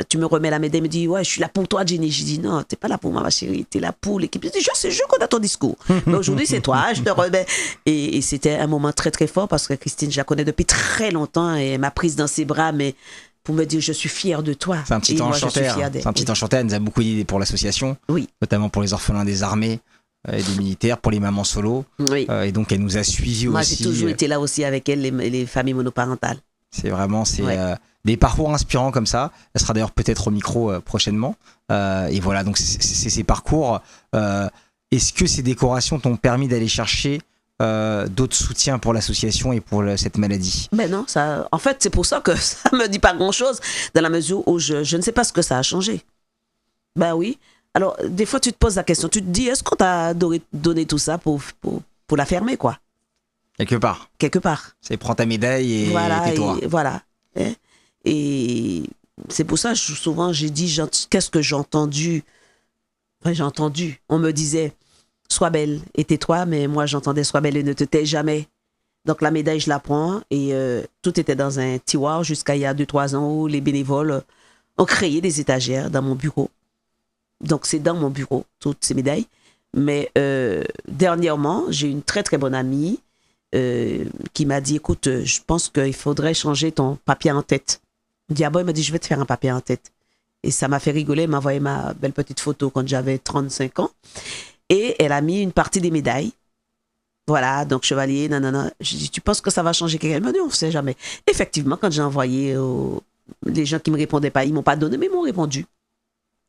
Tu me remets la médaille, il me dit, ouais, je suis là pour toi, Jenny. Je dis, non, t'es pas là pour moi, ma chérie, t'es là pour l'équipe. Je dis, je connais ton discours. Mais aujourd'hui, c'est toi, je te remets. Et c'était un moment très, très fort parce que Christine, je la connais depuis très longtemps et elle m'a prise dans ses bras, mais pour me dire, je suis fière de toi. C'est un petit enchanteur. C'est un petit enchanteur. Elle nous a beaucoup aidé pour l'association, notamment pour les orphelins des armées. Des militaires, pour les mamans solo. Et donc, elle nous a suivis aussi. Moi, j'ai toujours été là aussi avec elle, les familles monoparentales. C'est vraiment des parcours inspirants comme ça. Elle sera d'ailleurs peut-être au micro prochainement. Et voilà, donc c'est ces parcours. Est-ce que ces décorations t'ont permis d'aller chercher d'autres soutiens pour l'association et pour cette maladie? Mais non, en fait, c'est pour ça que ça me dit pas grand-chose, dans la mesure où je ne sais pas ce que ça a changé. Ben oui. Alors, des fois, tu te poses la question, tu te dis, est-ce qu'on t'a donné tout ça pour la fermer, quoi? Quelque part. C'est prends ta médaille et tais-toi. Voilà. Et c'est pour ça, souvent, j'ai dit, qu'est-ce que j'ai entendu? Enfin, j'ai entendu. On me disait, sois belle et tais-toi, mais moi, j'entendais, sois belle et ne te tais jamais. Donc, la médaille, je la prends et tout était dans un tiroir jusqu'à il y a 2-3 ans où les bénévoles ont créé des étagères dans mon bureau. Donc, c'est dans mon bureau, toutes ces médailles. Mais dernièrement, j'ai une très, très bonne amie qui m'a dit, écoute, je pense qu'il faudrait changer ton papier en tête. Il m'a dit, je vais te faire un papier en tête. Et ça m'a fait rigoler. Elle m'a envoyé ma belle petite photo quand j'avais 35 ans. Et elle a mis une partie des médailles. Voilà, donc chevalier, nanana. Je dis, tu penses que ça va changer quelque chose? Elle m'a dit, on ne sait jamais. Effectivement, quand j'ai envoyé les gens qui ne me répondaient pas, ils ne m'ont pas donné, mais ils m'ont répondu.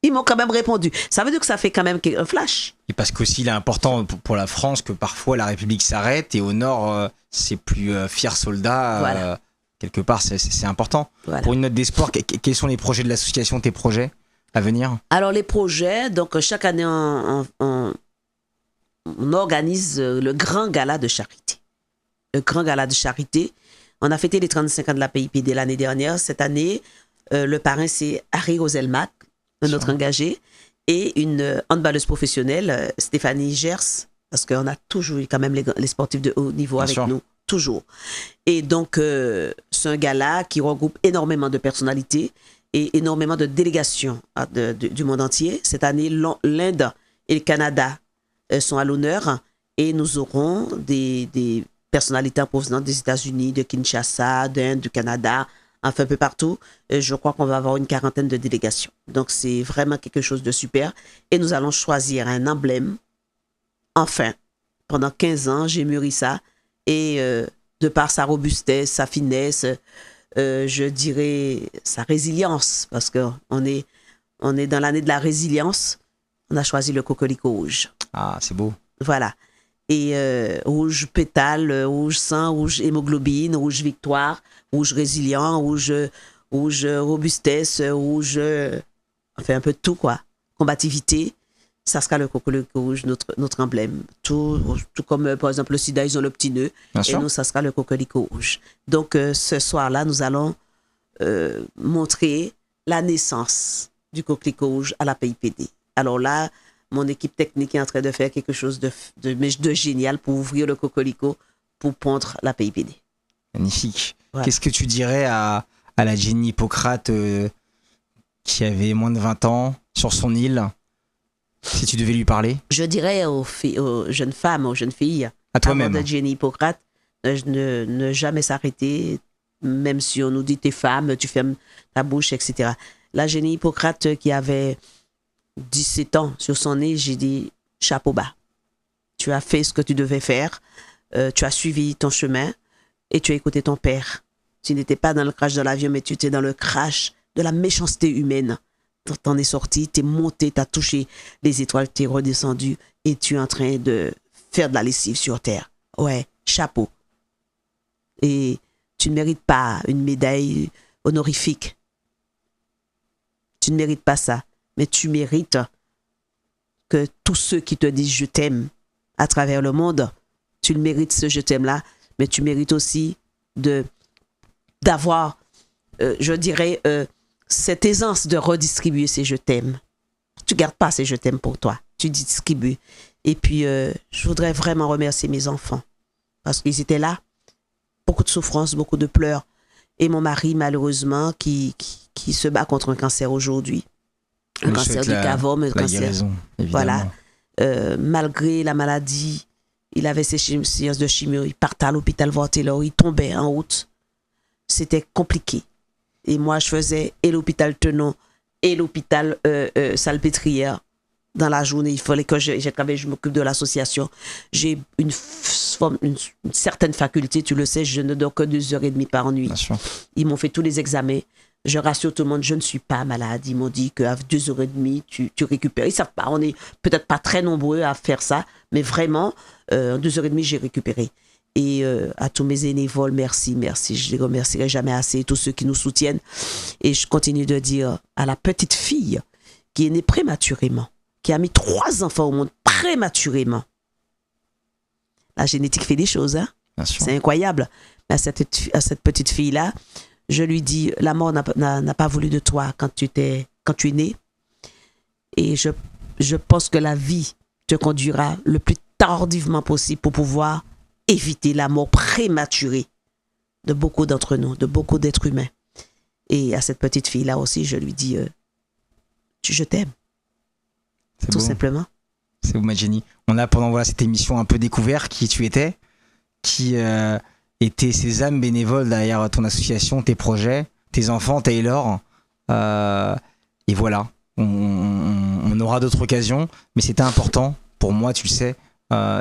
Ils m'ont quand même répondu. Ça veut dire que ça fait quand même un flash. Et parce qu'aussi, il est important pour la France que parfois la République s'arrête et au nord, c'est plus fiers soldats. Voilà. Quelque part, c'est important. Voilà. Pour une note d'espoir, quels sont les projets de l'association, tes projets à venir? Alors, les projets, donc chaque année, on organise le grand gala de charité. Le grand gala de charité. On a fêté les 35 ans de la PIPD l'année dernière. Cette année, le parrain, c'est Harry Roselmack, notre engagé, et une handballeuse professionnelle, Stéphanie Gers, parce qu'on a toujours eu quand même les sportifs de haut niveau avec nous, toujours. Et donc, c'est un gala qui regroupe énormément de personnalités et énormément de délégations du monde entier. Cette année, l'Inde et le Canada sont à l'honneur et nous aurons des personnalités en provenance des États-Unis, de Kinshasa, d'Inde, du Canada, enfin un peu partout. Je crois qu'on va avoir une 40aine de délégations. Donc, c'est vraiment quelque chose de super. Et nous allons choisir un emblème. Enfin, pendant 15 ans, j'ai mûri ça. Et de par sa robustesse, sa finesse, je dirais sa résilience, parce qu'on est dans l'année de la résilience, on a choisi le cocorico rouge. Ah, c'est beau. Voilà. Et rouge pétale, rouge sang, rouge hémoglobine, rouge victoire, rouge résilient, rouge robustesse, rouge, enfin un peu de tout, quoi. Combativité, ça sera le cocorico rouge, notre emblème. Tout comme, par exemple, le sida, ils ont le petit nœud. Bien et sûr. nous, ça sera le cocorico rouge. Donc, ce soir-là, nous allons montrer la naissance du cocorico rouge à la PIPD. Alors là, mon équipe technique est en train de faire quelque chose de génial pour ouvrir le cocorico pour pondre la PIPD. Magnifique. Voilà. Qu'est-ce que tu dirais à la Jenny Hippocrate qui avait moins de 20 ans sur son île, si tu devais lui parler? Je dirais aux jeunes femmes, aux jeunes filles, à toi-même, avant de Jenny Hippocrate, ne jamais s'arrêter, même si on nous dit t'es femme, tu fermes ta bouche, etc. La Jenny Hippocrate qui avait 17 ans sur son nez, j'ai dit chapeau bas. Tu as fait ce que tu devais faire, tu as suivi ton chemin et tu as écouté ton père. Tu n'étais pas dans le crash de l'avion, mais tu étais dans le crash de la méchanceté humaine. T'en es sorti, t'es monté, t'as touché les étoiles, t'es redescendu et tu es en train de faire de la lessive sur terre. Ouais, chapeau. Et tu ne mérites pas une médaille honorifique. Tu ne mérites pas ça. Mais tu mérites que tous ceux qui te disent « je t'aime » à travers le monde, tu le mérites ce « je t'aime » là, mais tu mérites aussi d'avoir, je dirais, cette aisance de redistribuer ces « je t'aime ». Tu ne gardes pas ces « je t'aime » pour toi, tu distribues. Et puis, je voudrais vraiment remercier mes enfants parce qu'ils étaient là, beaucoup de souffrance, beaucoup de pleurs. Et mon mari, malheureusement, qui se bat contre un cancer aujourd'hui. Un cancer du cavum, un cancer. Guérison, voilà. Malgré la maladie, il avait ses séances de chimio, il partait à l'hôpital voir Taylor, il tombait en route. C'était compliqué. Et moi, je faisais et l'hôpital Tenon et l'hôpital Salpêtrière. Dans la journée, il fallait que je travaille, je m'occupe de l'association. J'ai une certaine faculté, tu le sais, je ne dors que 2h30 par nuit. Ils m'ont fait tous les examens. Je rassure tout le monde, je ne suis pas malade. Ils m'ont dit qu'à 2h30, tu récupères. Ils ne savent pas, on n'est peut-être pas très nombreux à faire ça, mais vraiment, en 2h30, j'ai récupéré. Et à tous mes bénévoles, merci. Je les remercierai jamais assez, tous ceux qui nous soutiennent. Et je continue de dire à la petite fille qui est née prématurément, qui a mis 3 enfants au monde prématurément. La génétique fait des choses, hein? C'est incroyable. Mais à cette petite fille-là, je lui dis, la mort n'a pas voulu de toi quand tu es né. Et je pense que la vie te conduira le plus tardivement possible pour pouvoir éviter la mort prématurée de beaucoup d'entre nous, de beaucoup d'êtres humains. Et à cette petite fille-là aussi, je lui dis, je t'aime. Tout simplement. C'est beau, Madjeni. On a pendant cette émission un peu découvert qui tu étais, qui étaient ces âmes bénévoles derrière ton association, tes projets, tes enfants, Taylor. Et voilà, on aura d'autres occasions, mais c'était important pour moi, tu le sais,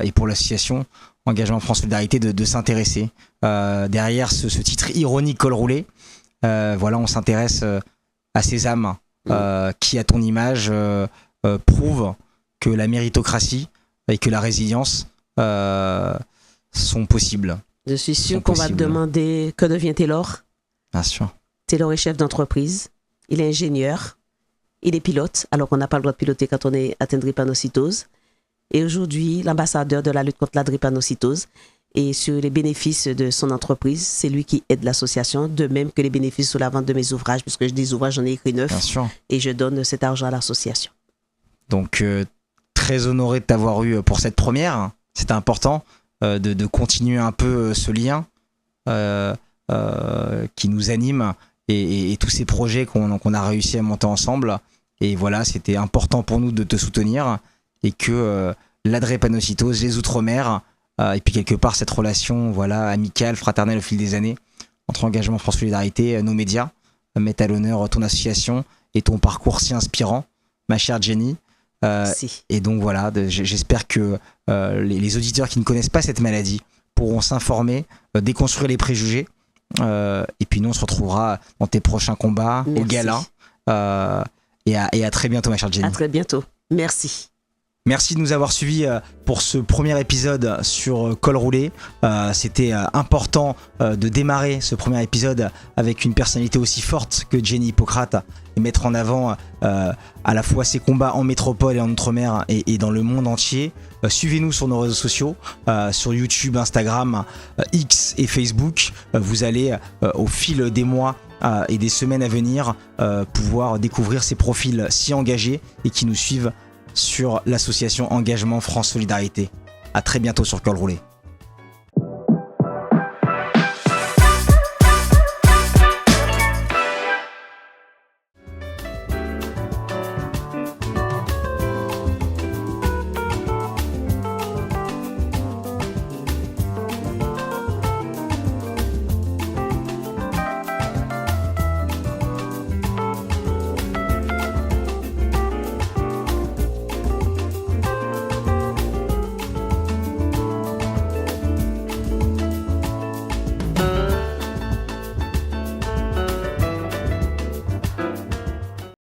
et pour l'association Engagement France Solidarité de s'intéresser. Derrière ce titre ironique col roulé, on s'intéresse à ces âmes qui, à ton image, prouvent que la méritocratie et que la résilience sont possibles. Je suis sûr qu'on va te demander que devient Taylor. Bien sûr. Taylor est chef d'entreprise, il est ingénieur, il est pilote, alors qu'on n'a pas le droit de piloter quand on est atteint de drépanocytose. Et aujourd'hui, l'ambassadeur de la lutte contre la drépanocytose. Et sur les bénéfices de son entreprise, c'est lui qui aide l'association, de même que les bénéfices sur la vente de mes ouvrages, puisque des ouvrages, j'en ai écrit 9. Bien sûr. Et je donne cet argent à l'association. Donc, très honoré de t'avoir eu pour cette première. C'était important de continuer un peu ce lien qui nous anime et tous ces projets qu'on a réussi à monter ensemble. Et voilà, c'était important pour nous de te soutenir et que la drépanocytose, les Outre-mer, et puis quelque part cette relation amicale, fraternelle au fil des années entre Engagement France Solidarité, nos médias, mettent à l'honneur ton association et ton parcours si inspirant, ma chère Jenny. Et donc voilà, j'espère que les auditeurs qui ne connaissent pas cette maladie pourront s'informer, déconstruire les préjugés. Et puis nous, on se retrouvera dans tes prochains combats, au gala. Et à très bientôt, ma chère Jenny. À très bientôt. Merci. Merci de nous avoir suivis pour ce premier épisode sur Col Roulé. C'était important de démarrer ce premier épisode avec une personnalité aussi forte que Jenny Hippocrate et mettre en avant à la fois ses combats en métropole et en Outre-mer et dans le monde entier. Suivez-nous sur nos réseaux sociaux, sur YouTube, Instagram, X et Facebook. Vous allez au fil des mois et des semaines à venir pouvoir découvrir ces profils si engagés et qui nous suivent sur l'association Engagement France Solidarité. À très bientôt sur Col Roulé.